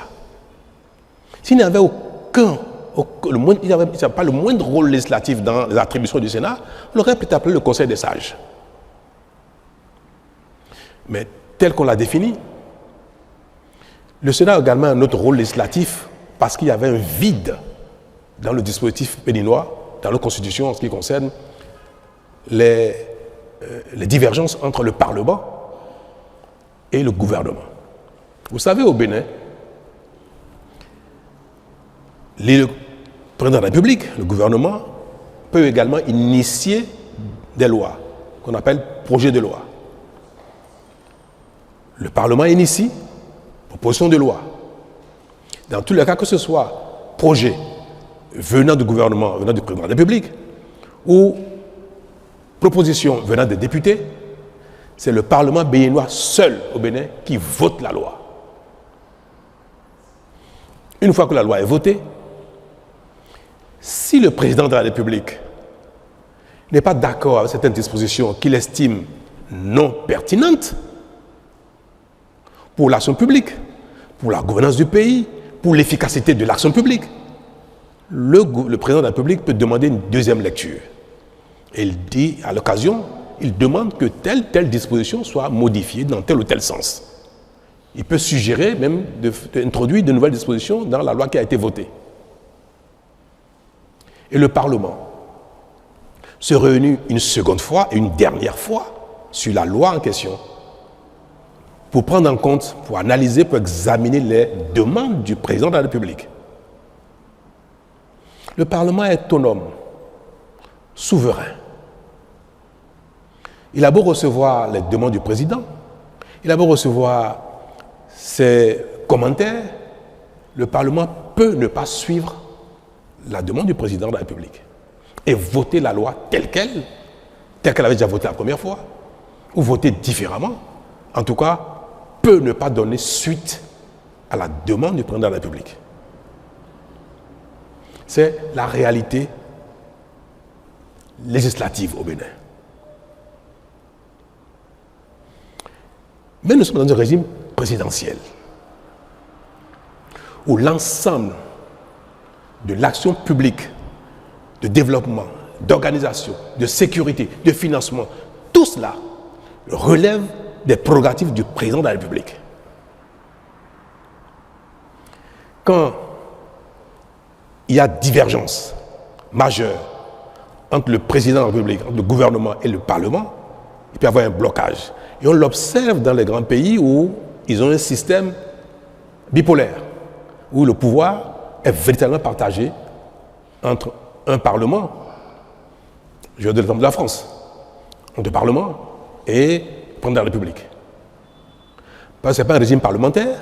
S'il n'y avait il n'y avait pas le moindre rôle législatif dans les attributions du Sénat, on aurait peut-être appelé le Conseil des sages. Mais tel qu'on l'a défini, le Sénat a également un autre rôle législatif parce qu'il y avait un vide dans le dispositif béninois, dans la Constitution en ce qui concerne les divergences entre le Parlement et le gouvernement. Vous savez, au Bénin, le président de la République, le gouvernement, peut également initier des lois qu'on appelle projets de loi. Le Parlement initie proposition de loi. Dans tous les cas, que ce soit projet venant du gouvernement, venant du président de la République, ou proposition venant des députés, c'est le Parlement béninois seul au Bénin qui vote la loi. Une fois que la loi est votée, si le président de la République n'est pas d'accord avec certaines dispositions qu'il estime non pertinentes pour l'action publique, pour la gouvernance du pays, pour l'efficacité de l'action publique, le président de la République peut demander une deuxième lecture. Et il dit, à l'occasion, il demande que telle disposition soit modifiée dans tel ou tel sens. Il peut suggérer même d'introduire de nouvelles dispositions dans la loi qui a été votée. Et le Parlement se réunit une seconde fois et une dernière fois sur la loi en question pour prendre en compte, pour analyser, pour examiner les demandes du président de la République. Le Parlement est autonome, souverain. Il a beau recevoir les demandes du président, il a beau recevoir ses commentaires, le Parlement peut ne pas suivre la demande du président de la République et voter la loi telle qu'elle avait déjà voté la première fois, ou voter différemment, en tout cas, peut ne pas donner suite à la demande du président de la République. C'est la réalité législative au Bénin. Mais nous sommes dans un régime présidentiel où l'ensemble de l'action publique, de développement, d'organisation, de sécurité, de financement, tout cela relève des prérogatives du président de la République. Quand il y a divergence majeure entre le président de la République, entre le gouvernement et le Parlement, il peut y avoir un blocage. Et on l'observe dans les grands pays où ils ont un système bipolaire, où le pouvoir est véritablement partagé entre un Parlement, je vais donner l'exemple de la France, entre le Parlement et le président de la République. Parce que ce n'est pas un régime parlementaire,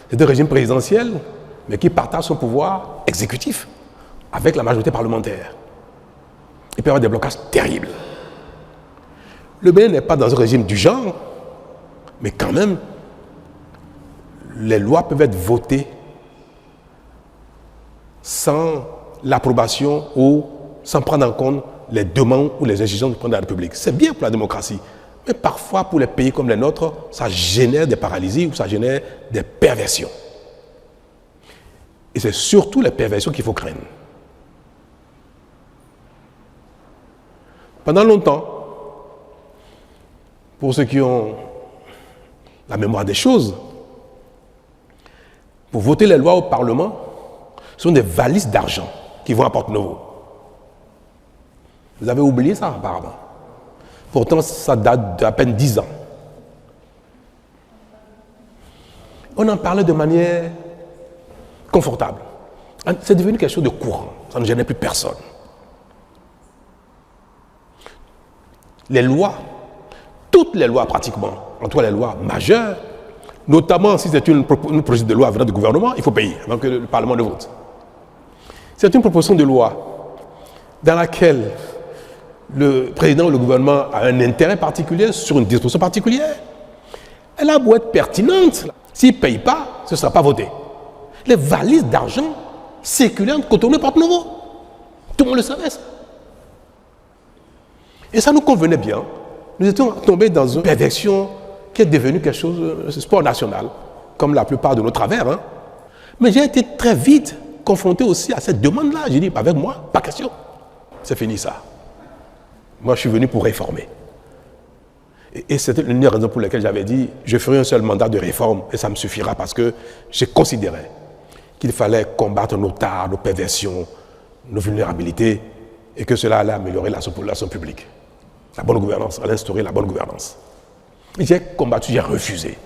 c'est un régime présidentiel, mais qui partage son pouvoir exécutif avec la majorité parlementaire. Il peut y avoir des blocages terribles. Le Bénin n'est pas dans un régime du genre, mais quand même, les lois peuvent être votées sans l'approbation ou sans prendre en compte les demandes ou les exigences du président de la République. C'est bien pour la démocratie, mais parfois pour les pays comme les nôtres, ça génère des paralysies ou ça génère des perversions. Et c'est surtout les perversions qu'il faut craindre. Pendant longtemps, pour ceux qui ont la mémoire des choses, pour voter les lois au Parlement, ce sont des valises d'argent qui vont à Porte-Novo. Vous avez oublié ça, apparemment. Pourtant, ça date d'à peine 10 ans. On en parlait de manière confortable. C'est devenu quelque chose de courant. Ça ne gênait plus personne. Les lois, toutes les lois pratiquement, en tout cas les lois majeures, notamment si c'est une proposition de loi venant du gouvernement, il faut payer avant que le Parlement ne vote. C'est une proposition de loi dans laquelle le président ou le gouvernement a un intérêt particulier sur une disposition particulière. Elle a beau être pertinente, s'il ne paye pas, ce ne sera pas voté. Les valises d'argent circulaient entre Cotonou et Porte-Novo. Tout le monde le savait, ça. Et ça nous convenait bien. Nous étions tombés dans une perversion qui est devenue quelque chose, sport national, comme la plupart de nos travers. Hein. Mais j'ai été très vite confronté aussi à cette demande-là. J'ai dit, avec moi, pas question. C'est fini ça. Moi, je suis venu pour réformer. Et c'était l'une des raisons pour lesquelles j'avais dit, je ferai un seul mandat de réforme et ça me suffira parce que j'ai considéré qu'il fallait combattre nos tares, nos perversions, nos vulnérabilités et que cela allait améliorer l'action publique. La bonne gouvernance, allait instaurer la bonne gouvernance. Et j'ai combattu, j'ai refusé.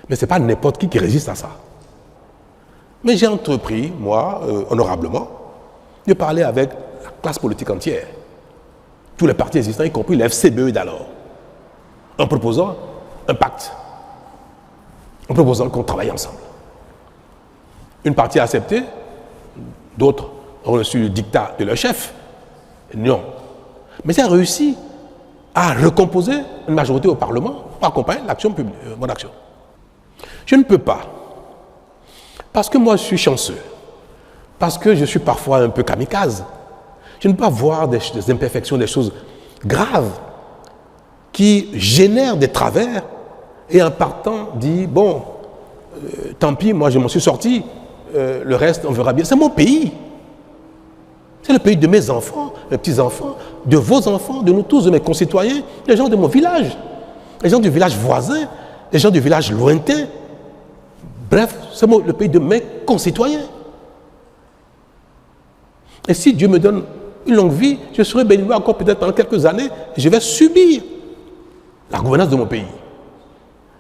Mais ce n'est pas n'importe qui résiste à ça. Mais j'ai entrepris, moi, honorablement, de parler avec la classe politique entière, tous les partis existants, y compris les FCBE d'alors, en proposant un pacte, en proposant qu'on travaille ensemble. Une partie a accepté, d'autres ont reçu le dictat de leur chef. Non. Mais j'ai réussi à recomposer une majorité au Parlement pour accompagner l'action publique, mon action. Je ne peux pas, parce que moi je suis chanceux, parce que je suis parfois un peu kamikaze, je ne peux pas voir des imperfections, des choses graves qui génèrent des travers et en partant dire, bon, tant pis, moi je m'en suis sorti, le reste on verra bien. C'est mon pays. C'est le pays de mes enfants, mes petits-enfants, de vos enfants, de nous tous, de mes concitoyens, les gens de mon village, les gens du village voisin, les gens du village lointain. Bref, c'est le pays de mes concitoyens. Et si Dieu me donne une longue vie, je serai béni encore peut-être pendant quelques années, et je vais subir la gouvernance de mon pays.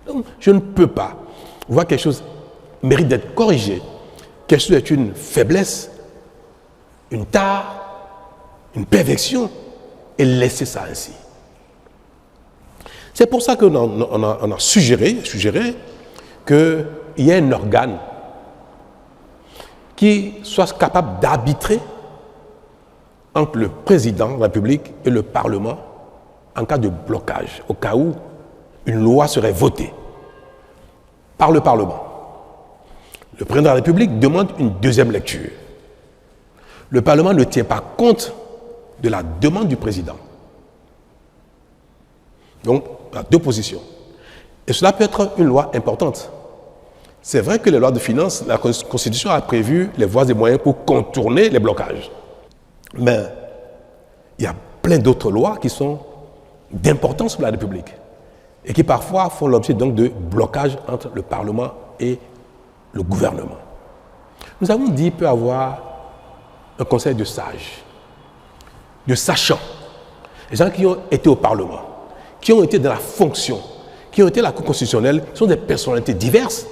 Donc, je ne peux pas voir quelque chose mérite d'être corrigé, quelque chose est une faiblesse, une tare, une perversion, et laisser ça ainsi. C'est pour ça qu'on a suggéré qu'il y ait un organe qui soit capable d'arbitrer entre le président de la République et le Parlement en cas de blocage, au cas où une loi serait votée par le Parlement. Le président de la République demande une deuxième lecture. Le Parlement ne tient pas compte de la demande du président. Donc, il y a deux positions. Et cela peut être une loi importante. C'est vrai que les lois de finances, la Constitution a prévu les voies et moyens pour contourner les blocages. Mais il y a plein d'autres lois qui sont d'importance pour la République et qui parfois font l'objet donc de blocages entre le Parlement et le gouvernement. Nous avons dit qu'il peut y avoir un conseil de sages, de sachants, les gens qui ont été au Parlement, qui ont été dans la fonction, qui ont été à la Cour constitutionnelle, sont des personnalités diverses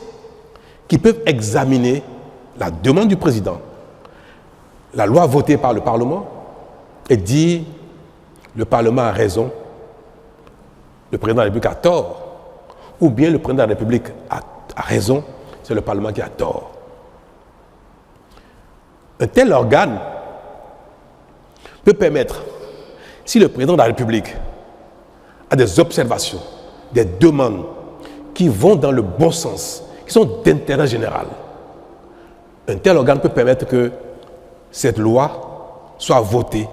qui peuvent examiner la demande du président, la loi votée par le Parlement et dire le Parlement a raison, le président de la République a tort, ou bien le président de la République a raison, c'est le Parlement qui a tort. Un tel organe peut permettre, si le président de la République a des observations, des demandes qui vont dans le bon sens, qui sont d'intérêt général, un tel organe peut permettre que cette loi soit votée,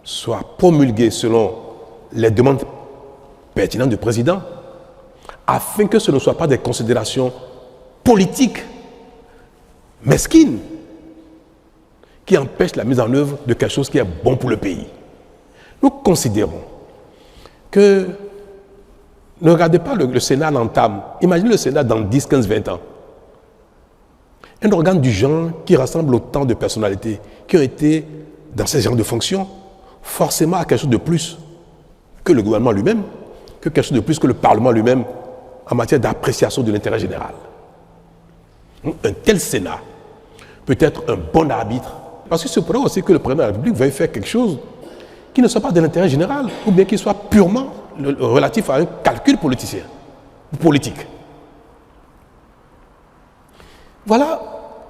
soit promulguée selon les demandes pertinentes du président, afin que ce ne soit pas des considérations politiques mesquines qui empêchent la mise en œuvre de quelque chose qui est bon pour le pays. Nous considérons que Ne regardez pas le Sénat à l'entame. Imaginez le Sénat dans 10, 15, 20 ans. Un organe du genre qui rassemble autant de personnalités qui ont été dans ces genres de fonctions, forcément à quelque chose de plus que le gouvernement lui-même, que quelque chose de plus que le Parlement lui-même en matière d'appréciation de l'intérêt général. Un tel Sénat peut être un bon arbitre, parce que c'est pour aussi que le président de la République veuille faire quelque chose qui ne soit pas de l'intérêt général, ou bien qui soit purement relatif à un calcul politique. Voilà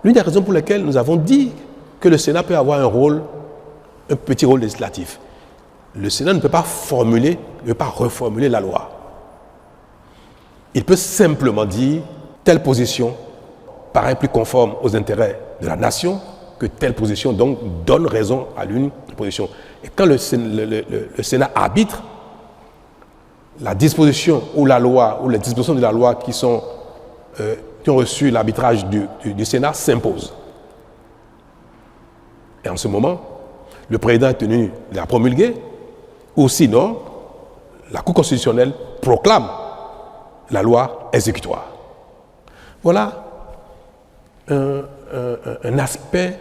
l'une des raisons pour lesquelles nous avons dit que le Sénat peut avoir un petit rôle législatif. Le Sénat ne peut pas reformuler la loi. Il peut simplement dire telle position paraît plus conforme aux intérêts de la nation que telle position donc donne raison à l'une position. Et quand le Sénat arbitre, la disposition ou la loi ou les dispositions de la loi qui ont reçu l'arbitrage du Sénat s'imposent. Et en ce moment, le président est tenu de la promulguer, ou sinon, la Cour constitutionnelle proclame la loi exécutoire. Voilà un aspect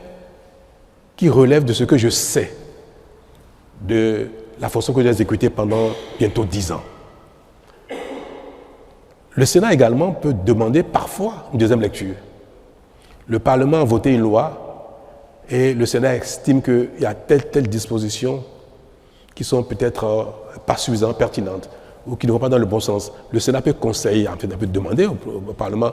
qui relève de ce que je sais de la fonction que j'ai exécutée pendant bientôt 10 ans. Le Sénat également peut demander parfois une deuxième lecture. Le Parlement a voté une loi et le Sénat estime qu'il y a telle disposition qui sont peut-être pas suffisamment pertinentes ou qui ne vont pas dans le bon sens. Le Sénat peut conseiller, en fait, peut demander au Parlement,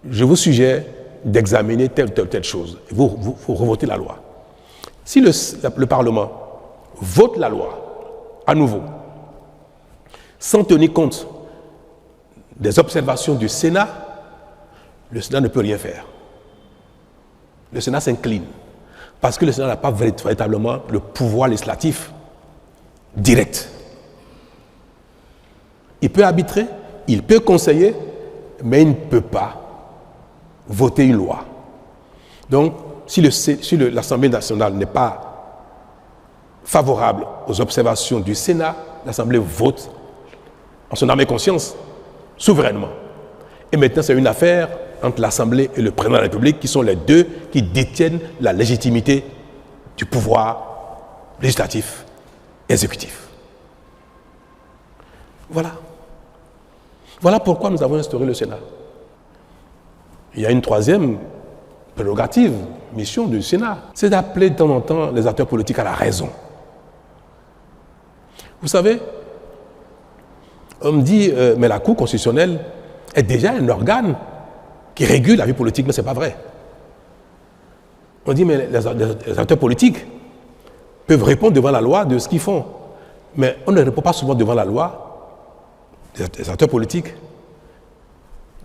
je vous suggère d'examiner telle chose. Et vous revotez la loi. Si le Parlement vote la loi à nouveau, sans tenir compte des observations du Sénat, le Sénat ne peut rien faire. Le Sénat s'incline, parce que le Sénat n'a pas véritablement le pouvoir législatif direct. Il peut arbitrer, il peut conseiller, mais il ne peut pas voter une loi. Donc, si l'Assemblée nationale n'est pas favorable aux observations du Sénat, l'Assemblée vote en son âme et conscience, souverainement. Et maintenant, c'est une affaire entre l'Assemblée et le président de la République, qui sont les deux qui détiennent la légitimité du pouvoir législatif et exécutif. Voilà. Voilà pourquoi nous avons instauré le Sénat. Il y a une troisième prérogative, mission du Sénat, c'est d'appeler de temps en temps les acteurs politiques à la raison. Vous savez, on me dit, mais la Cour constitutionnelle est déjà un organe qui régule la vie politique, mais ce n'est pas vrai. On dit, mais les acteurs politiques peuvent répondre devant la loi de ce qu'ils font. Mais on ne répond pas souvent devant la loi, des acteurs politiques,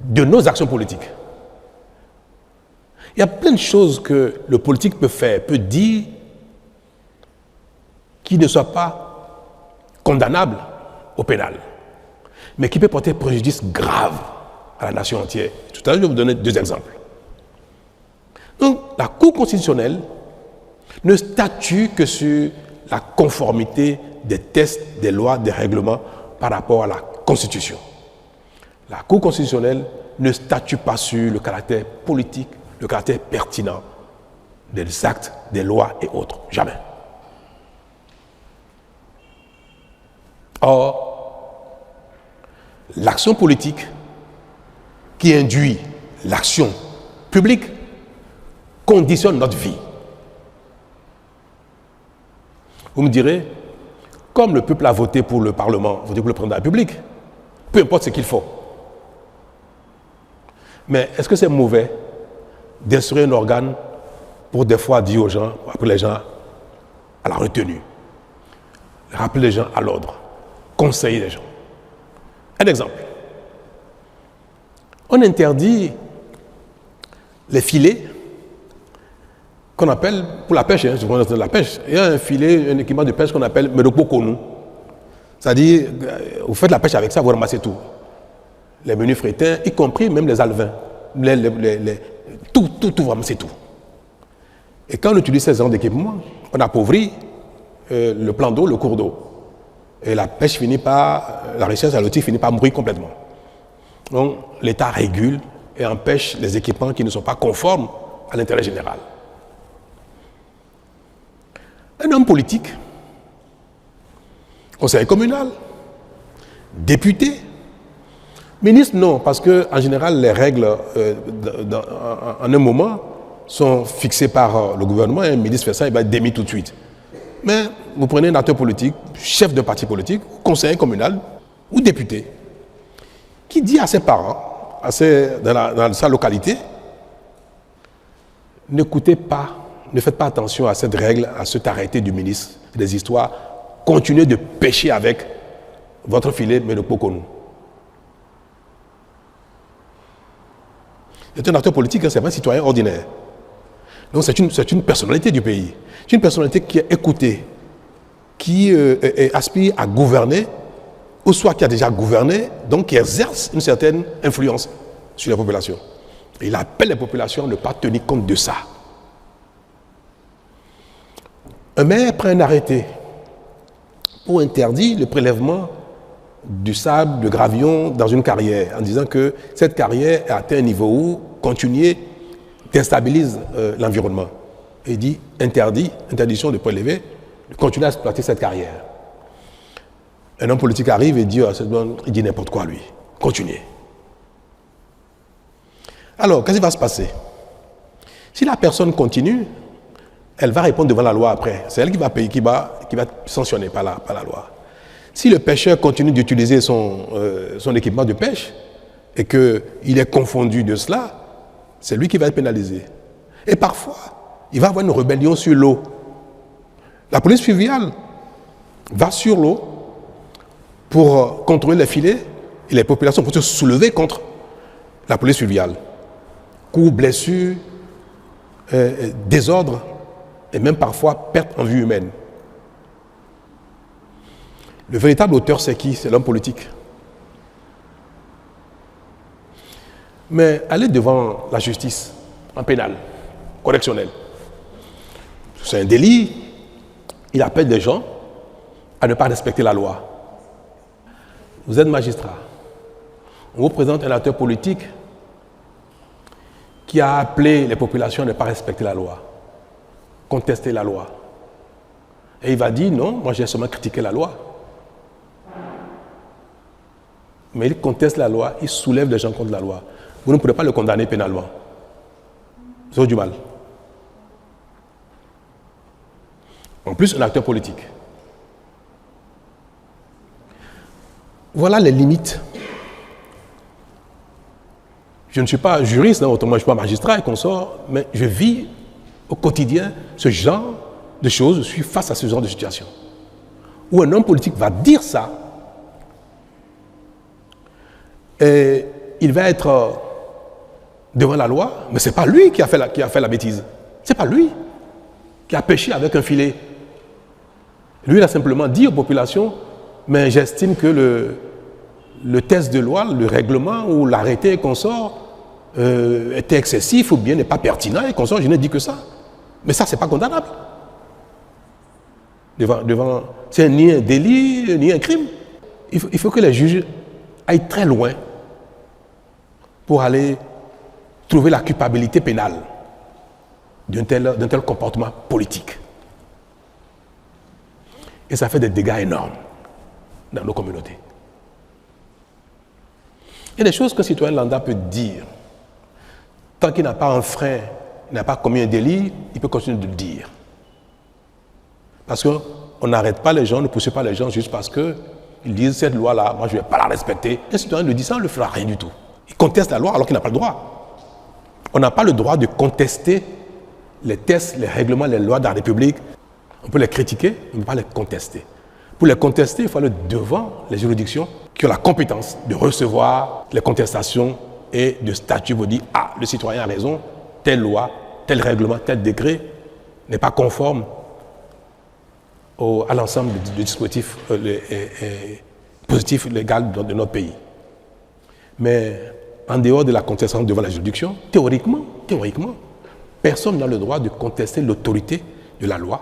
de nos actions politiques. Il y a plein de choses que le politique peut faire, peut dire, qui ne soient pas condamnables au pénal, mais qui peut porter préjudice grave à la nation entière. Tout à l'heure, je vais vous donner 2 exemples. Donc, la Cour constitutionnelle ne statue que sur la conformité des textes, des lois, des règlements par rapport à la Constitution. La Cour constitutionnelle ne statue pas sur le caractère politique, le caractère pertinent des actes, des lois et autres. Jamais. Or, l'action politique qui induit l'action publique conditionne notre vie. Vous me direz, comme le peuple a voté pour le Parlement, voté pour le président de la République, peu importe ce qu'il faut. Mais est-ce que c'est mauvais d'instruire un organe pour des fois dire aux gens, appeler les gens à la retenue, rappeler les gens à l'ordre, conseiller les gens? Un exemple. On interdit les filets qu'on appelle, pour la pêche, la pêche, il y a un filet, un équipement de pêche qu'on appelle Medokokonu. C'est-à-dire, vous faites la pêche avec ça, vous ramassez tout. Les menus frétins, y compris même les alevins. Tout, vous ramassez tout. Et quand on utilise ces genres d'équipements, on appauvrit le plan d'eau, le cours d'eau. et la pêche finit par, la recherche halieutique finit par mourir complètement. Donc l'État régule et empêche les équipements qui ne sont pas conformes à l'intérêt général. Un homme politique, conseiller communal, député, ministre, non, parce qu'en général, les règles en un moment sont fixées par le gouvernement et un ministre fait ça, il va être démis tout de suite. Mais vous prenez un acteur politique, chef d'un parti politique, conseiller communal ou député, qui dit à ses parents, dans sa localité, n'écoutez pas, ne faites pas attention à cette règle, à cet arrêté du ministre des Histoires, continuez de pêcher avec votre filet, mais ne pas qu'on nous. C'est un acteur politique, hein, c'est pas un citoyen ordinaire. Donc c'est une personnalité du pays. C'est une personnalité qui est écoutée, qui aspire à gouverner, ou soit qui a déjà gouverné, donc qui exerce une certaine influence sur la population. Et il appelle les populations à ne pas tenir compte de ça. Un maire prend un arrêté pour interdire le prélèvement du sable, de gravillon dans une carrière, en disant que cette carrière a atteint un niveau où continuer déstabilise l'environnement. Et il dit interdiction de prélever, de continuer à exploiter cette carrière. Un homme politique arrive et dit, il dit n'importe quoi lui, continuez. Alors, qu'est-ce qui va se passer? Si la personne continue, elle va répondre devant la loi après. C'est elle qui va payer, qui va être sanctionnée par la loi. Si le pêcheur continue d'utiliser son équipement de pêche et qu'il est confondu de cela, c'est lui qui va être pénalisé. Et parfois, il va y avoir une rébellion sur l'eau. La police fluviale va sur l'eau pour contrôler les filets et les populations pour se soulever contre la police fluviale. Coups, blessures, désordre et même parfois perte en vie humaine. Le véritable auteur, c'est qui? C'est l'homme politique. Mais aller devant la justice, en pénal, correctionnel, c'est un délit. Il appelle des gens à ne pas respecter la loi. Vous êtes magistrat. On vous présente un acteur politique qui a appelé les populations à ne pas respecter la loi, contester la loi. Et il va dire, non, moi j'ai seulement critiqué la loi. Mais il conteste la loi, il soulève les gens contre la loi. Vous ne pourrez pas le condamner pénalement. Vous avez du mal. En plus, un acteur politique. Voilà les limites. Je ne suis pas juriste, hein, autrement je ne suis pas magistrat et consort, mais je vis au quotidien ce genre de choses, je suis face à ce genre de situation. Où un homme politique va dire ça, et il va être devant la loi, mais ce n'est pas lui qui a fait la bêtise. Ce n'est pas lui qui a pêché avec un filet. Lui, il a simplement dit aux populations, mais j'estime que le test de loi, le règlement ou l'arrêté qu'on sort était excessif ou bien n'est pas pertinent et qu'on sort, je n'ai dit que ça. Mais ça, ce n'est pas condamnable. C'est ni un délit, ni un crime. Il faut que les juges aillent très loin pour aller trouver la culpabilité pénale d'un tel comportement politique. Et ça fait des dégâts énormes dans nos communautés. Il y a des choses qu'un citoyen lambda peut dire. Tant qu'il n'a pas un frein, il n'a pas commis un délit, il peut continuer de le dire. Parce qu'on n'arrête pas les gens, on ne pousse pas les gens juste parce qu'ils disent cette loi-là, moi je ne vais pas la respecter. Un citoyen le dit ça, on ne le fera rien du tout. Il conteste la loi alors qu'il n'a pas le droit. On n'a pas le droit de contester les tests, les règlements, les lois de la République. On peut les critiquer, on ne peut pas les contester. Pour les contester, il faut aller devant les juridictions qui ont la compétence de recevoir les contestations et de statuer pour dire « Ah, le citoyen a raison, telle loi, tel règlement, tel décret n'est pas conforme à l'ensemble du dispositif positif légal de notre pays. » Mais en dehors de la contestation devant la juridiction, théoriquement, personne n'a le droit de contester l'autorité de la loi,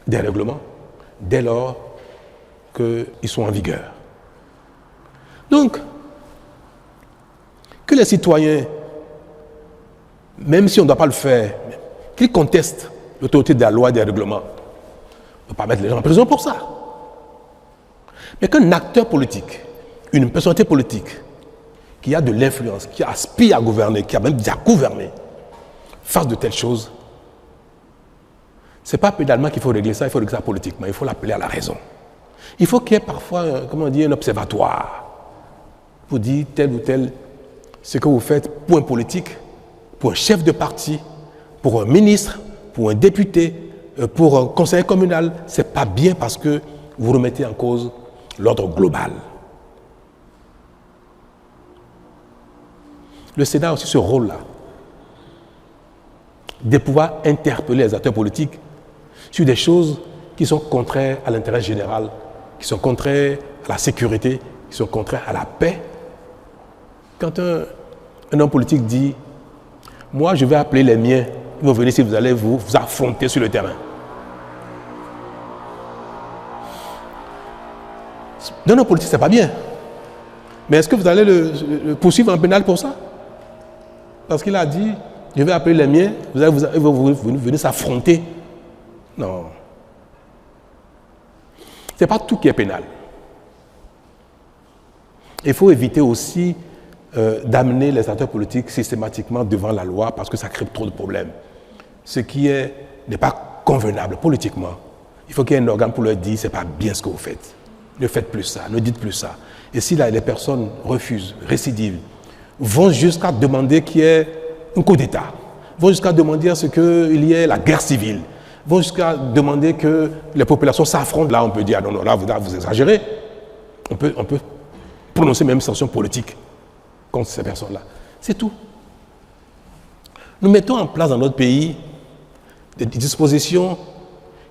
des règlements, dès lors qu'ils sont en vigueur. Donc, que les citoyens, même si on ne doit pas le faire, qu'ils contestent l'autorité de la loi et des règlements, on ne peut pas mettre les gens en prison pour ça. Mais qu'un acteur politique, une personnalité politique, qui a de l'influence, qui aspire à gouverner, qui a même déjà gouverné, fasse de telles choses, ce n'est pas pénalement qu'il faut régler ça, il faut régler ça politiquement, il faut l'appeler à la raison. Il faut qu'il y ait parfois, comment on dit, un observatoire pour dire tel ou tel, ce que vous faites pour un politique, pour un chef de parti, pour un ministre, pour un député, pour un conseiller communal, ce n'est pas bien parce que vous remettez en cause l'ordre global. Le Sénat a aussi ce rôle-là, de pouvoir interpeller les acteurs politiques sur des choses qui sont contraires à l'intérêt général, qui sont contraires à la sécurité, qui sont contraires à la paix. Quand un homme politique dit « Moi, je vais appeler les miens, ils vont venir si vous allez vous affronter sur le terrain ». D'un homme politique, ce n'est pas bien. Mais est-ce que vous allez le poursuivre en pénal pour ça? Parce qu'il a dit, je vais appeler les miens, vous allez venir s'affronter. Non. Ce n'est pas tout qui est pénal. Il faut éviter aussi d'amener les acteurs politiques systématiquement devant la loi parce que ça crée trop de problèmes. Ce qui n'est pas convenable politiquement. Il faut qu'il y ait un organe pour leur dire, ce n'est pas bien ce que vous faites. Ne faites plus ça, ne dites plus ça. Et si là, les personnes refusent, récidivent, vont jusqu'à demander qu'il y ait un coup d'État, vont jusqu'à demander à ce qu'il y ait la guerre civile, vont jusqu'à demander que les populations s'affrontent. Là, on peut dire, non, non, là, vous exagérez. On peut prononcer même sanction politique contre ces personnes-là. C'est tout. Nous mettons en place dans notre pays des dispositions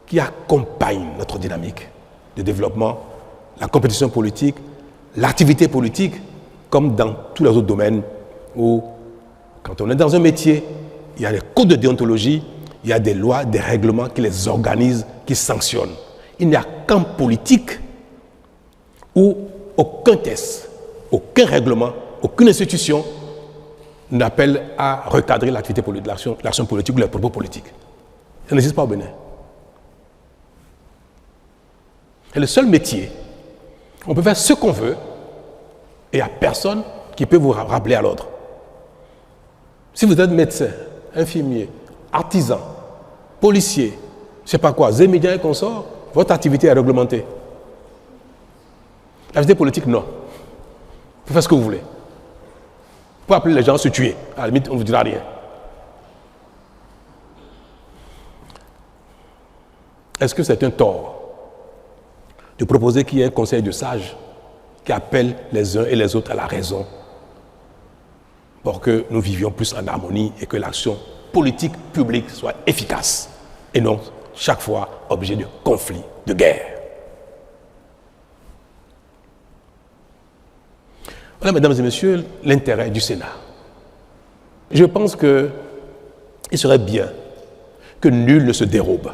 qui accompagnent notre dynamique de développement, la compétition politique, l'activité politique, comme dans tous les autres domaines où, quand on est dans un métier, il y a des codes de déontologie, il y a des lois, des règlements qui les organisent, qui sanctionnent. Il n'y a qu'en politique où aucun test, aucun règlement, aucune institution n'appelle à recadrer l'activité politique, l'action politique ou les propos politiques. Ça n'existe pas au Bénin. C'est le seul métier. On peut faire ce qu'on veut et il n'y a personne qui peut vous rappeler à l'ordre. Si vous êtes médecin, infirmier, artisan, policier, je ne sais pas quoi, zémédien et consort, votre activité est réglementée. L'activité politique, non. Vous pouvez faire ce que vous voulez. Vous pouvez appeler les gens à se tuer. À la limite, on ne vous dira rien. Est-ce que c'est un tort de proposer qu'il y ait un conseil de sages qui appelle les uns et les autres à la raison pour que nous vivions plus en harmonie et que l'action politique publique soit efficace et non chaque fois objet de conflits, de guerre. Voilà, mesdames et messieurs, l'intérêt du Sénat. Je pense qu'il serait bien que nul ne se dérobe.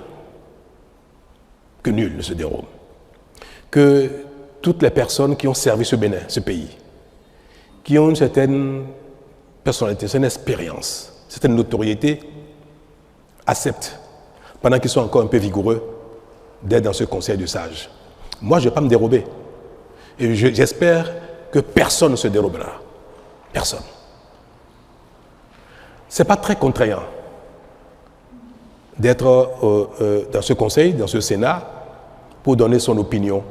Que nul ne se dérobe. Que toutes les personnes qui ont servi ce Bénin, ce pays, qui ont une certaine personnalité, une certaine expérience, une certaine notoriété, acceptent, pendant qu'ils sont encore un peu vigoureux, d'être dans ce conseil de sages. Moi, je ne vais pas me dérober. Et j'espère que personne ne se dérobera. Personne. Ce n'est pas très contraignant d'être dans ce conseil, dans ce Sénat, pour donner son opinion,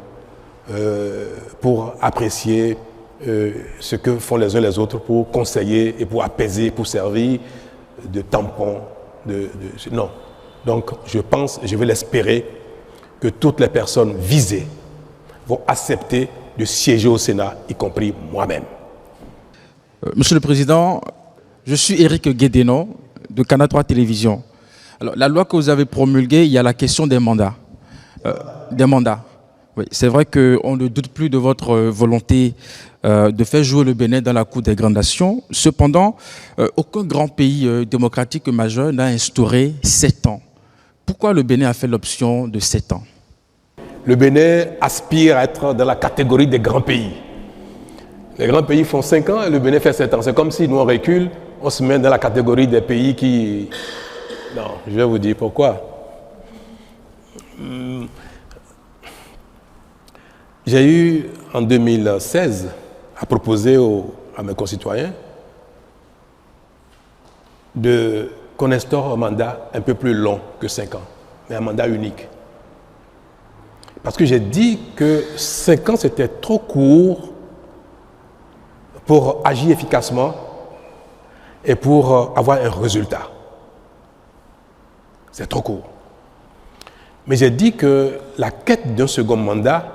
pour apprécier ce que font les uns les autres, pour conseiller et pour apaiser, pour servir de tampon. Non. Donc, je pense, je vais l'espérer, que toutes les personnes visées vont accepter de siéger au Sénat, y compris moi-même. Monsieur le Président, je suis Éric Guédénon de Canal 3 Télévision. Alors, la loi que vous avez promulguée, il y a la question des mandats. Oui, c'est vrai qu'on ne doute plus de votre volonté de faire jouer le Bénin dans la Cour des grandes nations. Cependant, aucun grand pays démocratique majeur n'a instauré 7 ans. Pourquoi le Bénin a fait l'option de 7 ans? le Bénin aspire à être dans la catégorie des grands pays. Les grands pays font 5 ans et le Bénin fait 7 ans. C'est comme si nous on recule, on se met dans la catégorie des pays qui... Non, je vais vous dire pourquoi. J'ai eu en 2016 à proposer à mes concitoyens qu'on instaure un mandat un peu plus long que 5 ans, mais un mandat unique. Parce que j'ai dit que 5 ans c'était trop court pour agir efficacement et pour avoir un résultat. C'est trop court. Mais j'ai dit que la quête d'un second mandat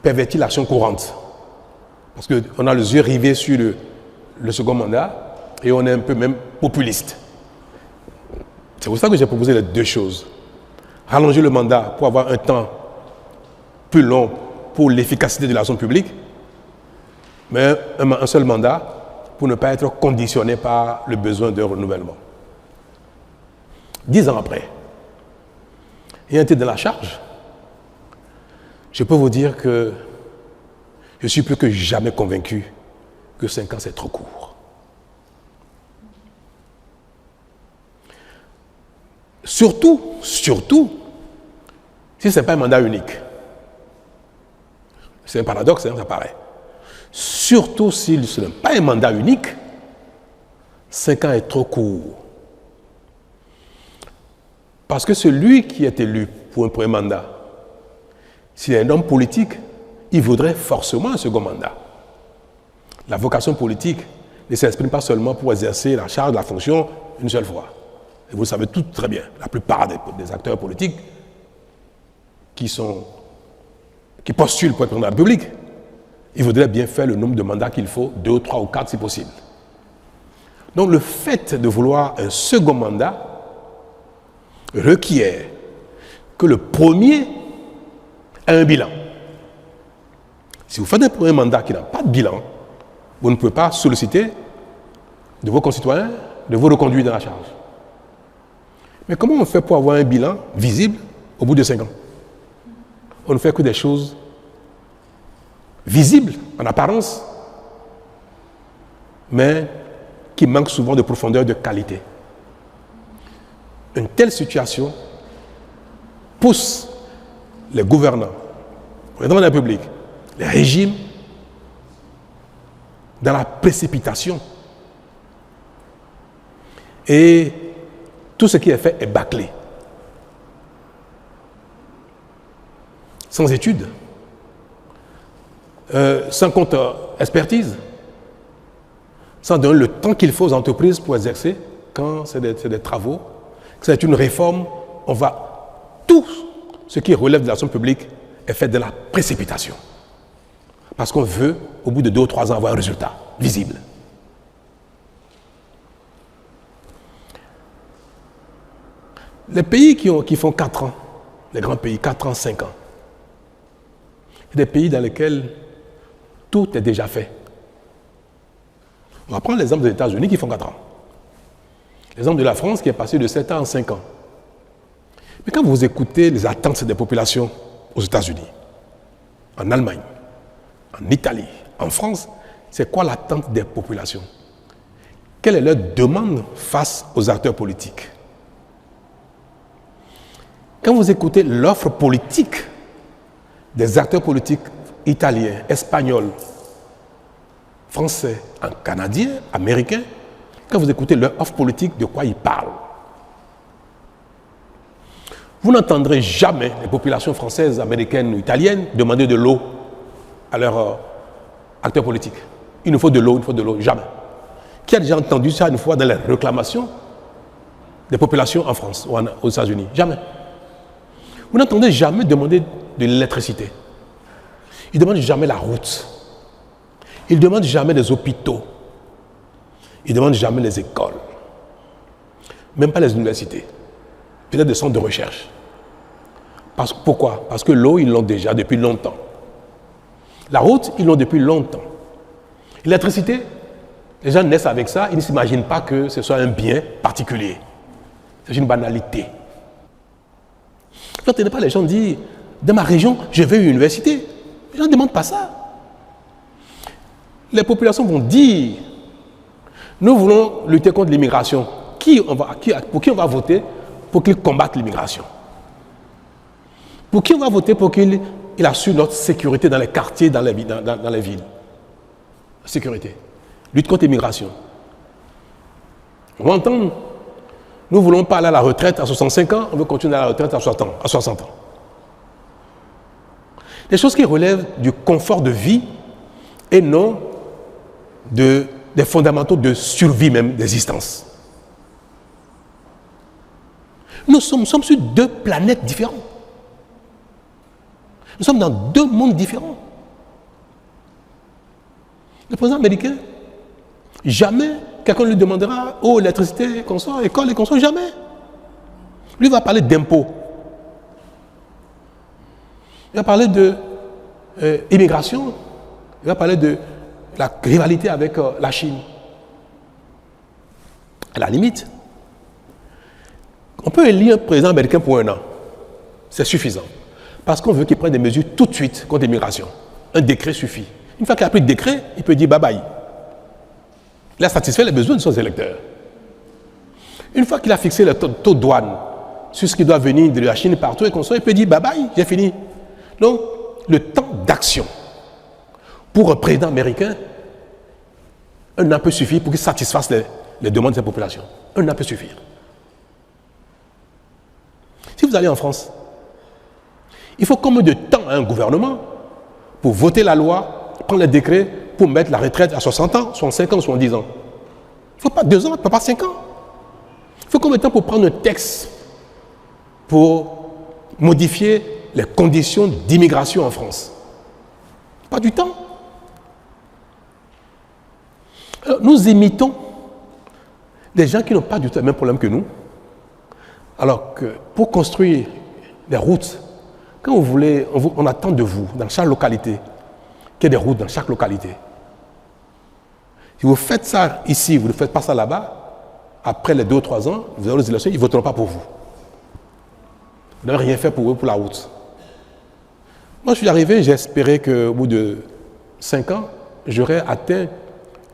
pervertit l'action courante. Parce qu'on a les yeux rivés sur le second mandat et on est un peu même populiste. C'est pour ça que j'ai proposé les 2 choses. Rallonger le mandat pour avoir un temps plus long pour l'efficacité de l'action publique, mais un seul mandat pour ne pas être conditionné par le besoin de renouvellement. 10 ans après, ayant été de la charge, je peux vous dire que je suis plus que jamais convaincu que 5 ans c'est trop court. Surtout, si ce n'est pas un mandat unique. C'est un paradoxe, ça paraît. Surtout si ce n'est pas un mandat unique, 5 ans est trop court. Parce que celui qui est élu pour un premier mandat, s'il est un homme politique, il voudrait forcément un second mandat. La vocation politique ne s'exprime pas seulement pour exercer la charge de la fonction une seule fois. Et vous le savez tout très bien, la plupart des acteurs politiques qui postulent pour être président de la République, ils voudraient bien faire le nombre de mandats qu'il faut, 2 ou 3 ou 4 si possible. Donc le fait de vouloir un second mandat requiert que le premier ait un bilan. Si vous faites un premier mandat qui n'a pas de bilan, vous ne pouvez pas solliciter de vos concitoyens de vous reconduire dans la charge. Mais comment on fait pour avoir un bilan visible au bout de 5 ans? On ne fait que des choses visibles en apparence, mais qui manquent souvent de profondeur, de qualité. Une telle situation pousse les gouvernants, le président de la République, les régimes, dans la précipitation. Et tout ce qui est fait est bâclé. Sans études, sans compte expertise, sans donner le temps qu'il faut aux entreprises pour exercer, quand c'est des travaux, que c'est une réforme, tout ce qui relève de l'action publique est fait de la précipitation. Parce qu'on veut, au bout de 2 ou 3 ans, avoir un résultat visible. Les pays qui font 4 ans, les grands pays, 4 ans, 5 ans, c'est des pays dans lesquels tout est déjà fait. On va prendre l'exemple des États-Unis qui font 4 ans. L'exemple de la France qui est passé de 7 ans en 5 ans. Mais quand vous écoutez les attentes des populations aux États-Unis, en Allemagne, en Italie, en France, c'est quoi l'attente des populations? Quelle est leur demande face aux acteurs politiques? Quand vous écoutez l'offre politique des acteurs politiques italiens, espagnols, français, canadiens, américains, quand vous écoutez leur offre politique, de quoi ils parlent? Vous n'entendrez jamais les populations françaises, américaines ou italiennes demander de l'eau à leurs acteurs politiques. Il nous faut de l'eau, jamais. Qui a déjà entendu ça une fois dans les réclamations des populations en France ou aux États-Unis? Jamais. Vous n'entendez jamais demander de l'électricité. Ils ne demandent jamais la route. Ils ne demandent jamais les hôpitaux. Ils ne demandent jamais les écoles. Même pas les universités. Peut-être des centres de recherche. Pourquoi? Parce que l'eau, ils l'ont déjà depuis longtemps. La route, ils l'ont depuis longtemps. L'électricité, les gens naissent avec ça, ils ne s'imaginent pas que ce soit un bien particulier. C'est une banalité. N'entendez pas les gens dire dans ma région, je veux une université. Les gens ne demandent pas ça. Les populations vont dire, nous voulons lutter contre l'immigration. Pour qui on va voter pour qu'il combatte l'immigration? Pour qui on va voter pour qu'il assure notre sécurité dans les quartiers, dans les villes? Sécurité. Lutte contre l'immigration. On va entendre, nous ne voulons pas aller à la retraite à 65 ans, on veut continuer à la retraite à 60 ans. Des choses qui relèvent du confort de vie et non des fondamentaux de survie même, d'existence. Nous sommes sur deux planètes différentes. Nous sommes dans deux mondes différents. Le président américain, jamais quelqu'un lui demandera, oh, l'électricité, consort, école et consort, jamais. Lui va parler d'impôts. Il va parler de immigration. Il va parler de la rivalité avec la Chine. À la limite, on peut élire un président américain pour 1 an. C'est suffisant. Parce qu'on veut qu'il prenne des mesures tout de suite contre l'immigration. Un décret suffit. Une fois qu'il a pris le décret, il peut dire bye-bye. Il a satisfait les besoins de ses électeurs. Une fois qu'il a fixé le taux de douane sur ce qui doit venir de la Chine partout et qu'on soit, il peut dire bye-bye, j'ai fini. Donc, le temps d'action pour un président américain, 1 an peut suffire pour qu'il satisfasse les demandes de sa population. 1 an peut suffire. Si vous allez en France, il faut combien de temps à un gouvernement pour voter la loi, prendre les décrets pour mettre la retraite à 60 ans, 65 ans, 70 ans? Il ne faut pas 2 ans, il ne faut pas 5 ans. Il faut combien de temps pour prendre un texte pour modifier les conditions d'immigration en France? Pas du temps. Alors, nous imitons des gens qui n'ont pas du tout le même problème que nous. Alors que pour construire des routes, quand vous voulez, on attend de vous, dans chaque localité, qu'il y ait des routes dans chaque localité. Si vous faites ça ici, vous ne faites pas ça là-bas, après les 2 ou 3 ans, vous avez les élections, ils ne voteront pas pour vous. Vous n'avez rien fait pour eux, pour la route. Moi, je suis arrivé, j'ai espéré qu'au bout de 5 ans, j'aurais atteint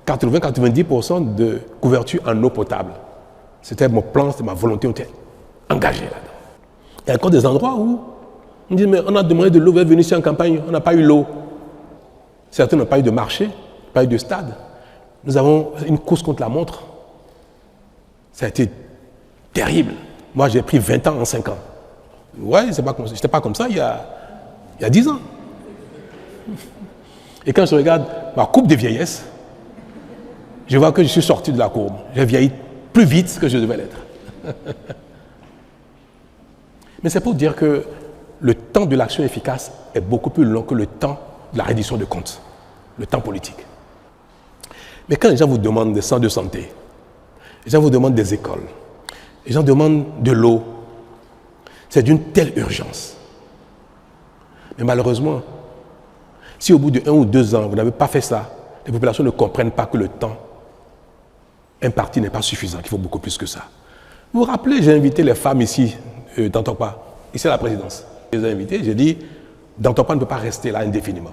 80-90% de couverture en eau potable. C'était mon plan, c'était ma volonté, on était engagé là-dedans. Il y a encore des endroits où on dit, mais on a demandé de l'eau, vous êtes venu ici en campagne, on n'a pas eu l'eau. Certains n'ont pas eu de marché, pas eu de stade. Nous avons une course contre la montre. Ça a été terrible. Moi, j'ai pris 20 ans en 5 ans. Ouais, je n'étais pas comme ça il y a 10 ans. Et quand je regarde ma coupe de vieillesse, je vois que je suis sorti de la courbe. J'ai vieilli plus vite que je devais l'être. Mais c'est pour dire que le temps de l'action efficace est beaucoup plus long que le temps de la reddition de comptes, le temps politique. Mais quand les gens vous demandent des centres de santé, les gens vous demandent des écoles, les gens demandent de l'eau, c'est d'une telle urgence. Mais malheureusement, si au bout de 1 ou 2 ans, vous n'avez pas fait ça, les populations ne comprennent pas que le temps imparti n'est pas suffisant, qu'il faut beaucoup plus que ça. Vous vous rappelez, j'ai invité les femmes ici, dans Tokpa, ici à la présidence. Je les ai invitées, j'ai dit, dans Tokpa ne peut pas rester là indéfiniment.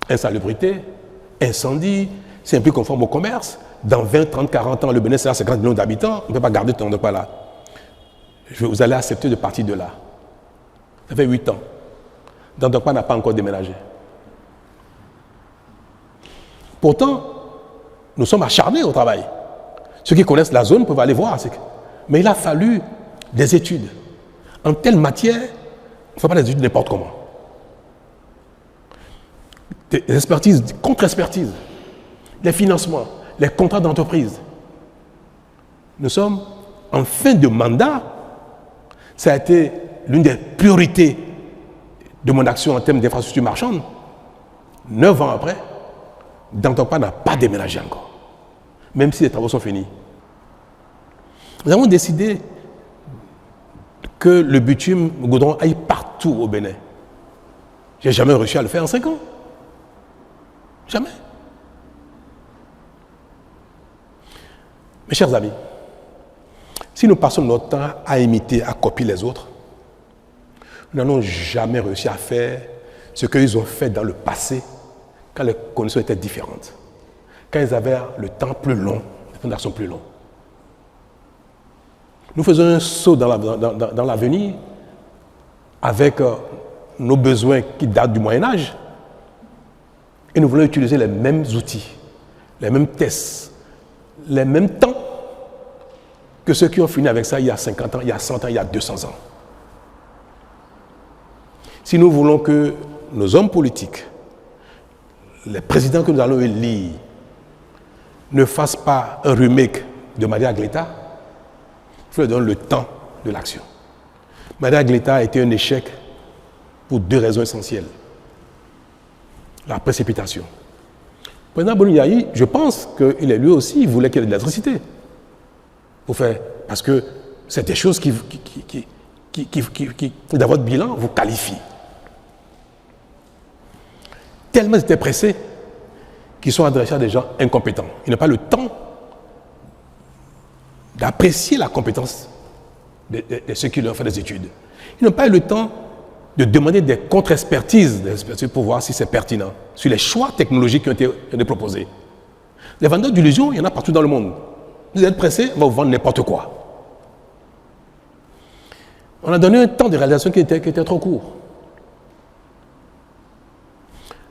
Insalubrité, incendie, c'est un peu conforme au commerce. Dans 20, 30, 40 ans, le Bénin sera 50 millions d'habitants, on ne peut pas garder ton Tokpa là. Vous allez accepter de partir de là. Ça fait 8 ans. Dans Tokpa n'a pas encore déménagé. Pourtant, nous sommes acharnés au travail. Ceux qui connaissent la zone peuvent aller voir. Mais il a fallu des études. En telle matière, il ne faut pas des études n'importe comment. Des expertises, des contre-expertises, les financements, les contrats d'entreprise. Nous sommes en fin de mandat. Ça a été l'une des priorités de mon action en termes d'infrastructures marchandes. 9 ans après, Dantokpa n'a pas déménagé encore, même si les travaux sont finis. Nous avons décidé que le bitume, le goudron aille partout au Bénin. Je n'ai jamais réussi à le faire en 5 ans. Jamais. Mes chers amis, si nous passons notre temps à imiter, à copier les autres, Nous n'allons jamais réussi à faire ce qu'ils ont fait dans le passé, quand les conditions étaient différentes, quand ils avaient le temps plus long, les temps d'action plus longs. Nous faisons un saut dans l'avenir avec nos besoins qui datent du Moyen-Âge et nous voulons utiliser les mêmes outils, les mêmes tests, les mêmes temps que ceux qui ont fini avec ça il y a 50 ans, il y a 100 ans, il y a 200 ans. Si nous voulons que nos hommes politiques, les présidents que nous allons élire, ne fassent pas un remake de Maria Gleta, il faut leur donner le temps de l'action. Maria Gleta a été un échec pour deux raisons essentielles. La précipitation. Le président Boni-Yayi, je pense qu'il est lui aussi, il voulait qu'il y ait de l'électricité. Parce que c'est des choses qui dans votre bilan, vous qualifient. Tellement ils étaient pressés qu'ils sont adressés à des gens incompétents. Ils n'ont pas le temps d'apprécier la compétence de ceux qui leur font des études. Ils n'ont pas eu le temps de demander des contre-expertises pour voir si c'est pertinent, sur les choix technologiques qui ont été proposés. Les vendeurs d'illusions, il y en a partout dans le monde. Vous êtes pressés, on va vous vendre n'importe quoi. On a donné un temps de réalisation qui était trop court.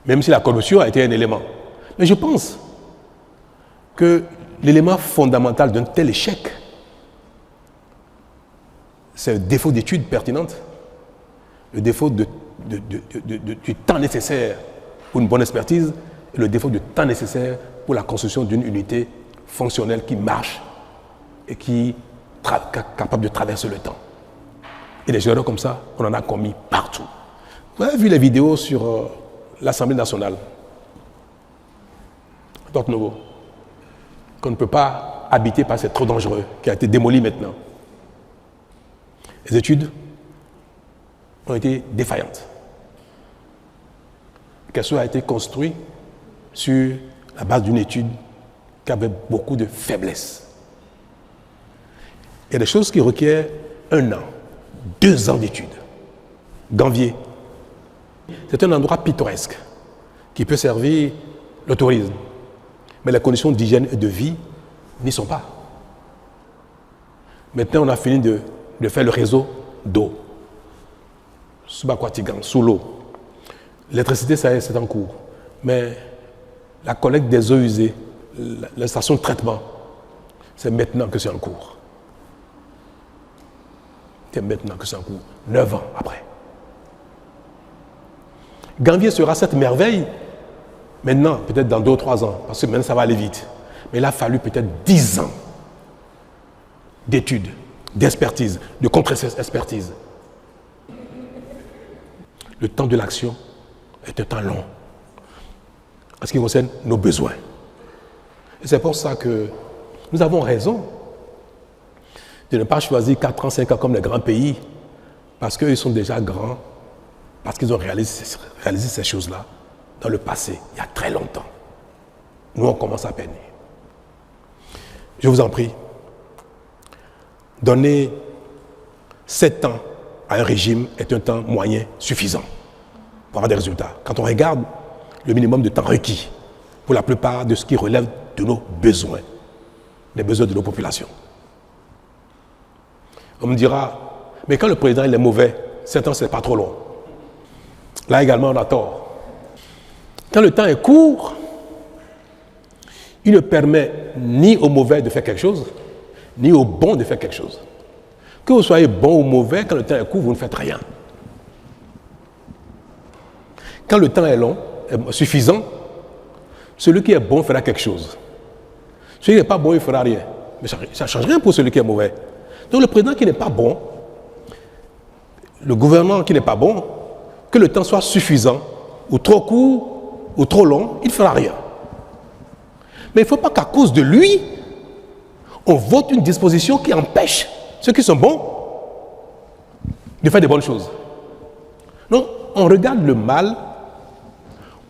Même si la corruption a été un élément. Mais je pense que l'élément fondamental d'un tel échec, c'est le défaut d'études pertinentes, le défaut du temps nécessaire pour une bonne expertise et le défaut du temps nécessaire pour la construction d'une unité fonctionnelle qui marche et qui est capable de traverser le temps. Et des erreurs comme ça, on en a commis partout. Vous avez vu les vidéos sur l'Assemblée nationale, Porte Nouveau, qu'on ne peut pas habiter parce que c'est trop dangereux, qui a été démoli maintenant. Les études ont été défaillantes. Quelque chose a été construit sur la base d'une étude qui avait beaucoup de faiblesses. Il y a des choses qui requièrent 1 an, 2 ans d'études. Ganvier. C'est un endroit pittoresque qui peut servir le tourisme. Mais les conditions d'hygiène et de vie n'y sont pas. Maintenant, on a fini de faire le réseau d'eau. Subaquatigan, sous l'eau. L'électricité, ça y est, c'est en cours. Mais la collecte des eaux usées, la station de traitement, c'est maintenant que c'est en cours. C'est maintenant que c'est en cours. 9 ans après. Ganvier sera cette merveille maintenant, peut-être dans 2 ou 3 ans, parce que maintenant ça va aller vite. Mais il a fallu peut-être 10 ans d'études, d'expertise, de contre-expertise. Le temps de l'action est un temps long en ce qui concerne nos besoins. Et c'est pour ça que nous avons raison de ne pas choisir 4 ans, 5 ans comme les grands pays, parce qu'ils sont déjà grands, parce qu'ils ont réalisé ces choses-là dans le passé, il y a très longtemps. Nous, on commence à peine. Je vous en prie, donner 7 ans à un régime est un temps moyen suffisant pour avoir des résultats. Quand on regarde le minimum de temps requis pour la plupart de ce qui relève de nos besoins, des besoins de nos populations. On me dira, mais quand le président il est mauvais, 7 ans, ce n'est pas trop long. Là également, on a tort. Quand le temps est court, il ne permet ni au mauvais de faire quelque chose, ni au bon de faire quelque chose. Que vous soyez bon ou mauvais, quand le temps est court, vous ne faites rien. Quand le temps est long, est suffisant, celui qui est bon fera quelque chose. Celui qui n'est pas bon, il ne fera rien. Mais ça ne change rien pour celui qui est mauvais. Donc le président qui n'est pas bon, le gouvernement qui n'est pas bon, que le temps soit suffisant, ou trop court, ou trop long, il ne fera rien. Mais il ne faut pas qu'à cause de lui, on vote une disposition qui empêche ceux qui sont bons de faire des bonnes choses. Non, on regarde le mal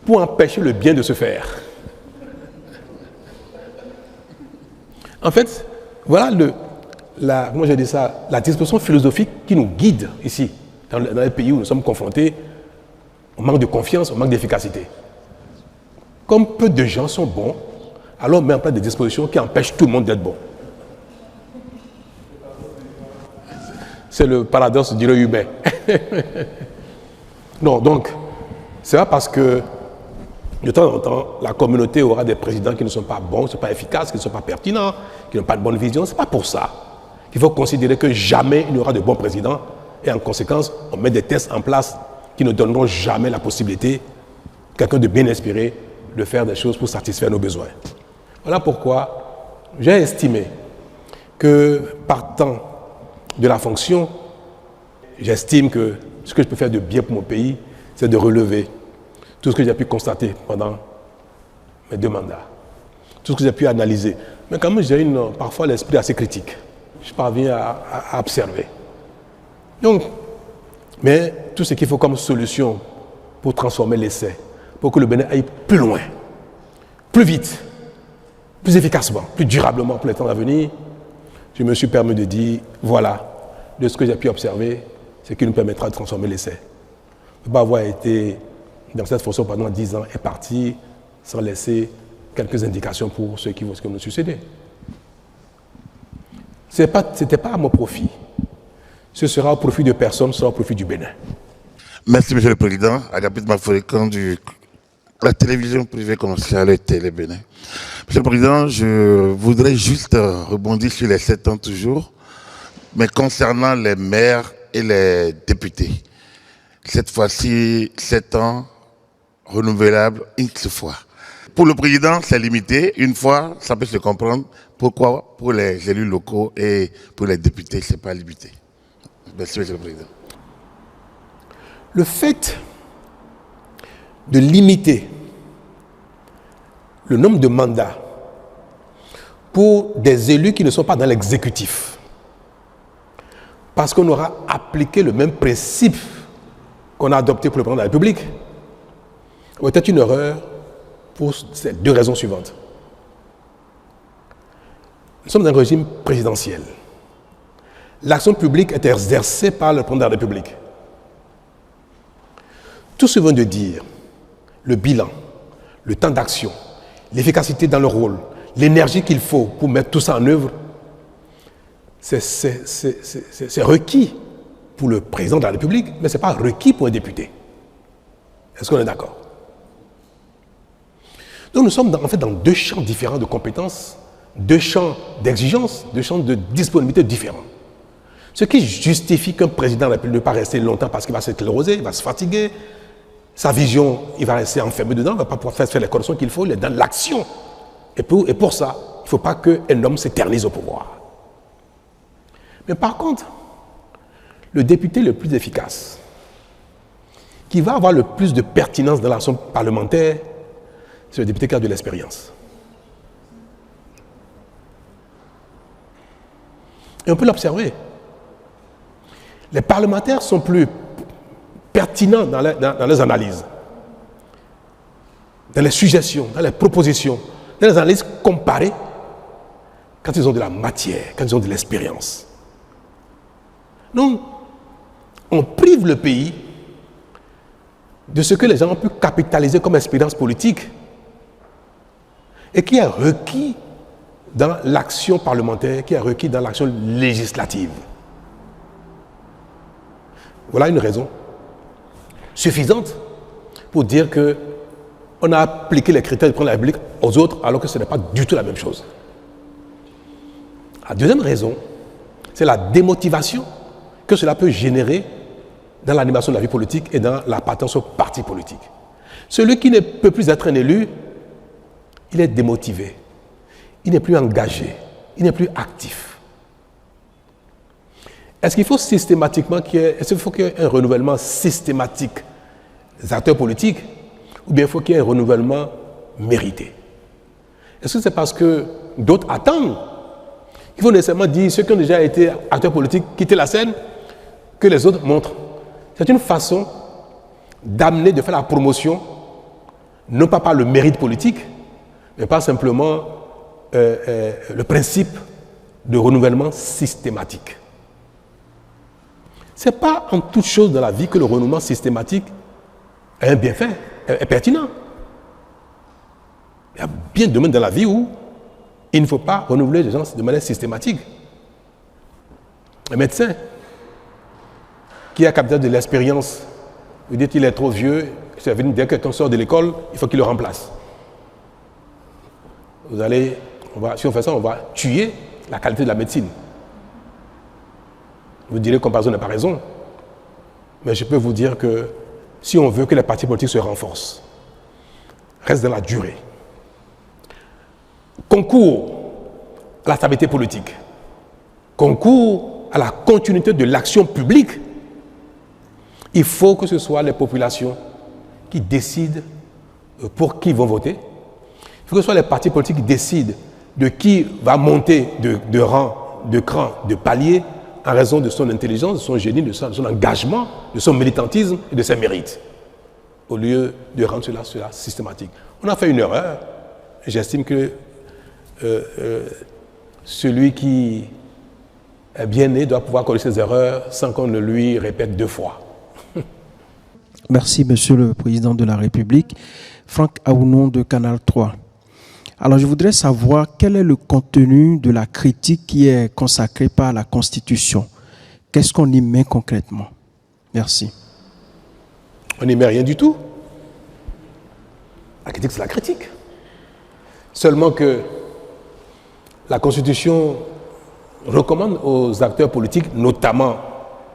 pour empêcher le bien de se faire. En fait, voilà comment je dis ça, la disposition philosophique qui nous guide ici. dans les pays où nous sommes confrontés au manque de confiance, au manque d'efficacité. Comme peu de gens sont bons, alors on met en place des dispositions qui empêchent tout le monde d'être bon. C'est le paradoxe du humain. Non, donc, c'est pas parce que de temps en temps, la communauté aura des présidents qui ne sont pas bons, qui ne sont pas efficaces, qui ne sont pas pertinents, qui n'ont pas de bonne vision. Ce n'est pas pour ça qu'il faut considérer que jamais il n'y aura de bons présidents. Et en conséquence, on met des tests en place qui ne donneront jamais la possibilité à quelqu'un de bien inspiré de faire des choses pour satisfaire nos besoins. Voilà pourquoi j'ai estimé que partant de la fonction, j'estime que ce que je peux faire de bien pour mon pays, c'est de relever tout ce que j'ai pu constater pendant mes 2 mandats, tout ce que j'ai pu analyser. Mais quand même, j'ai parfois l'esprit assez critique. Je parviens à observer. Donc, mais tout ce qu'il faut comme solution pour transformer l'essai, pour que le Bénin aille plus loin, plus vite, plus efficacement, plus durablement pour les temps à venir, je me suis permis de dire, voilà, de ce que j'ai pu observer, ce qui nous permettra de transformer l'essai. Ne peut pas avoir été dans cette fonction pendant 10 ans et parti sans laisser quelques indications pour ceux qui vont nous succéder. Ce n'était pas à mon profit. Ce sera au profit de personne, ce sera au profit du Bénin. Merci, Monsieur le Président. Agapit Maforikan de la télévision privée commerciale Télé Bénin. Monsieur le Président, je voudrais juste rebondir sur les 7 ans toujours, mais concernant les maires et les députés. Cette fois-ci, 7 ans renouvelables X fois. Pour le président, c'est limité. Une fois, ça peut se comprendre. Pourquoi pour les élus locaux et pour les députés, ce n'est pas limité. Merci, Monsieur le Président. Le fait de limiter le nombre de mandats pour des élus qui ne sont pas dans l'exécutif, parce qu'on aura appliqué le même principe qu'on a adopté pour le président de la République, était une erreur pour ces 2 raisons suivantes. Nous sommes dans un régime présidentiel. L'action publique est exercée par le président de la République. Tout ce que vient de dire, le bilan, le temps d'action, l'efficacité dans le rôle, l'énergie qu'il faut pour mettre tout ça en œuvre, c'est requis pour le président de la République, mais ce n'est pas requis pour un député. Est-ce qu'on est d'accord? Donc nous sommes en fait dans 2 champs différents de compétences, 2 champs d'exigence, 2 champs de disponibilité différents. Ce qui justifie qu'un président de la République ne pas rester longtemps parce qu'il va s'écléroser, il va se fatiguer, sa vision, il va rester enfermé dedans, il ne va pas pouvoir faire les corrections qu'il faut, il est dans l'action. Et pour ça, il ne faut pas qu'un homme s'éternise au pouvoir. Mais par contre, le député le plus efficace, qui va avoir le plus de pertinence dans l'action parlementaire, c'est le député qui a de l'expérience. Et on peut l'observer. Les parlementaires sont plus pertinents dans les analyses, dans les suggestions, dans les propositions, dans les analyses comparées, quand ils ont de la matière, quand ils ont de l'expérience. Donc, on prive le pays de ce que les gens ont pu capitaliser comme expérience politique et qui est requis dans l'action parlementaire, qui est requis dans l'action législative. Voilà une raison suffisante pour dire qu'on a appliqué les critères du président de la République aux autres alors que ce n'est pas du tout la même chose. La deuxième raison, c'est la démotivation que cela peut générer dans l'animation de la vie politique et dans l'appartenance au parti politique. Celui qui ne peut plus être un élu, il est démotivé, il n'est plus engagé, il n'est plus actif. Est-ce qu'il faut systématiquement qu'il y ait un renouvellement systématique des acteurs politiques ou bien il faut qu'il y ait un renouvellement mérité? Est-ce que c'est parce que d'autres attendent qu'il faut nécessairement dire ceux qui ont déjà été acteurs politiques quitter la scène que les autres montrent? C'est une façon d'amener, de faire la promotion, non pas par le mérite politique, mais pas simplement le principe de renouvellement systématique. Ce n'est pas en toute chose dans la vie que le renouvellement systématique est un bienfait, est pertinent. Il y a bien de domaines dans la vie où il ne faut pas renouveler les gens de manière systématique. Un médecin qui a capté de l'expérience, vous dites qu'il est trop vieux, dès que quelqu'un sort de l'école, il faut qu'il le remplace. Si on fait ça, on va tuer la qualité de la médecine. Vous direz que comparaison n'a pas raison, mais je peux vous dire que si on veut que les partis politiques se renforcent, restent dans la durée, concourent à la stabilité politique, concourent à la continuité de l'action publique, il faut que ce soit les populations qui décident pour qui ils vont voter. Il faut que ce soit les partis politiques qui décident de qui va monter de rang, de cran, de palier en raison de son intelligence, de son génie, de son engagement, de son militantisme et de ses mérites, au lieu de rendre cela systématique. On a fait une erreur. J'estime que celui qui est bien né doit pouvoir corriger ses erreurs sans qu'on ne lui répète 2 fois. Merci, Monsieur le Président de la République. Franck Aounon de Canal 3. Alors, je voudrais savoir quel est le contenu de la critique qui est consacrée par la Constitution. Qu'est-ce qu'on y met concrètement? Merci. On n'y met rien du tout. La critique, c'est la critique. Seulement que la Constitution recommande aux acteurs politiques, notamment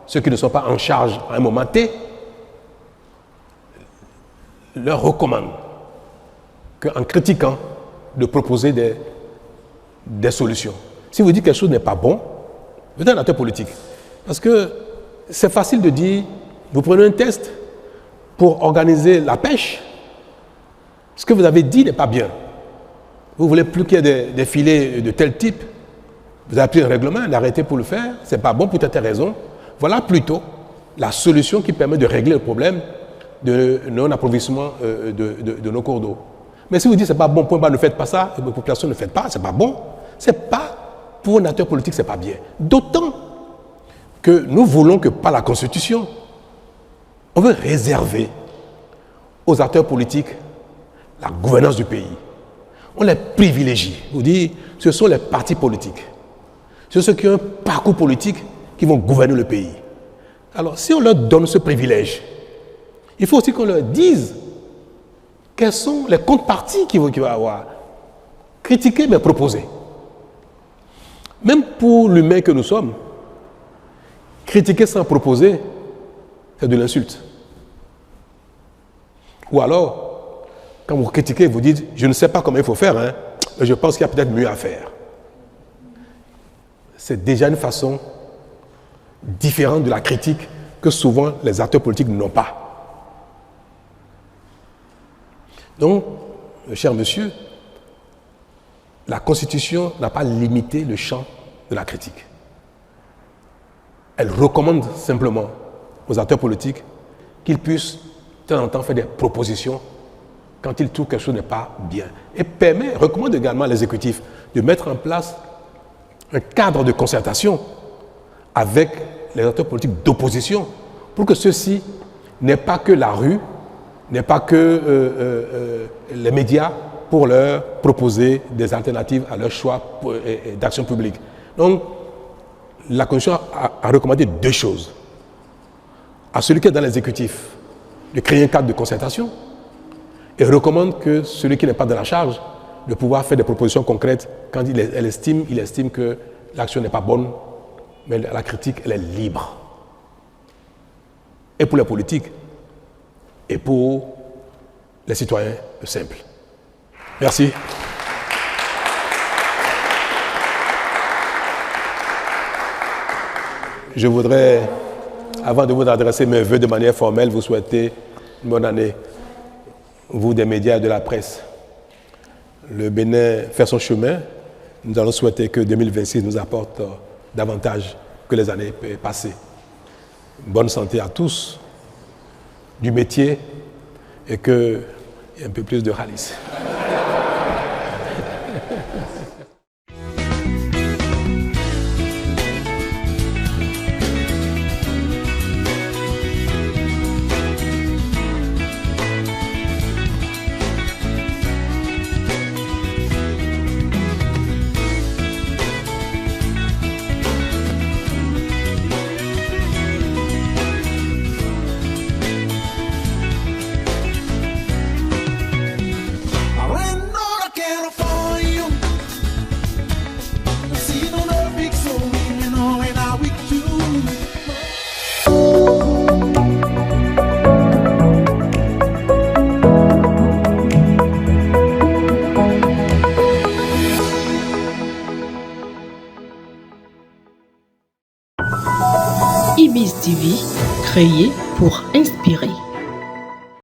ceux qui ne sont pas en charge à un moment T, leur recommande qu'en critiquant, de proposer des solutions. Si vous dites que quelque chose n'est pas bon, vous êtes un acteur politique. Parce que c'est facile de dire, vous prenez un test pour organiser la pêche, ce que vous avez dit n'est pas bien. Vous ne voulez plus qu'il y ait des filets de tel type, vous avez pris un règlement, un arrêté pour le faire, ce n'est pas bon pour telle raison. Voilà plutôt la solution qui permet de régler le problème de non-approvissement de nos cours d'eau. Mais si vous dites c'est pas bon, point bas, ne faites pas ça, et la population ne fait pas, c'est pas bon, c'est pas, pour un acteur politique, c'est pas bien. D'autant que nous voulons que par la Constitution, on veut réserver aux acteurs politiques la gouvernance du pays. On les privilégie. On dit, ce sont les partis politiques. Ce sont ceux qui ont un parcours politique qui vont gouverner le pays. Alors, si on leur donne ce privilège, il faut aussi qu'on leur dise quels sont les contreparties qu'il va avoir. Critiquer, mais proposer. Même pour l'humain que nous sommes, critiquer sans proposer, c'est de l'insulte. Ou alors, quand vous critiquez, vous dites, je ne sais pas comment il faut faire, mais je pense qu'il y a peut-être mieux à faire. C'est déjà une façon différente de la critique que souvent les acteurs politiques n'ont pas. Donc, cher monsieur, la Constitution n'a pas limité le champ de la critique. Elle recommande simplement aux acteurs politiques qu'ils puissent de temps en temps faire des propositions quand ils trouvent que quelque chose n'est pas bien. Et recommande également à l'exécutif de mettre en place un cadre de concertation avec les acteurs politiques d'opposition pour que ceux-ci n'aient pas que la rue, n'est pas que les médias pour leur proposer des alternatives à leur choix d'action publique. Donc, la Constitution a recommandé 2 choses. À celui qui est dans l'exécutif, de créer un cadre de concertation, et recommande que celui qui n'est pas dans la charge, de pouvoir faire des propositions concrètes quand il estime que l'action n'est pas bonne, mais la critique, elle est libre. Et pour les politiques, et pour les citoyens simples. Merci. Je voudrais, avant de vous adresser mes vœux de manière formelle, vous souhaiter une bonne année, vous des médias et de la presse. Le Bénin fait son chemin. Nous allons souhaiter que 2026 nous apporte davantage que les années passées. Bonne santé à tous, du métier, et qu'il y ait un peu plus de ralice. TV, créée pour inspirer.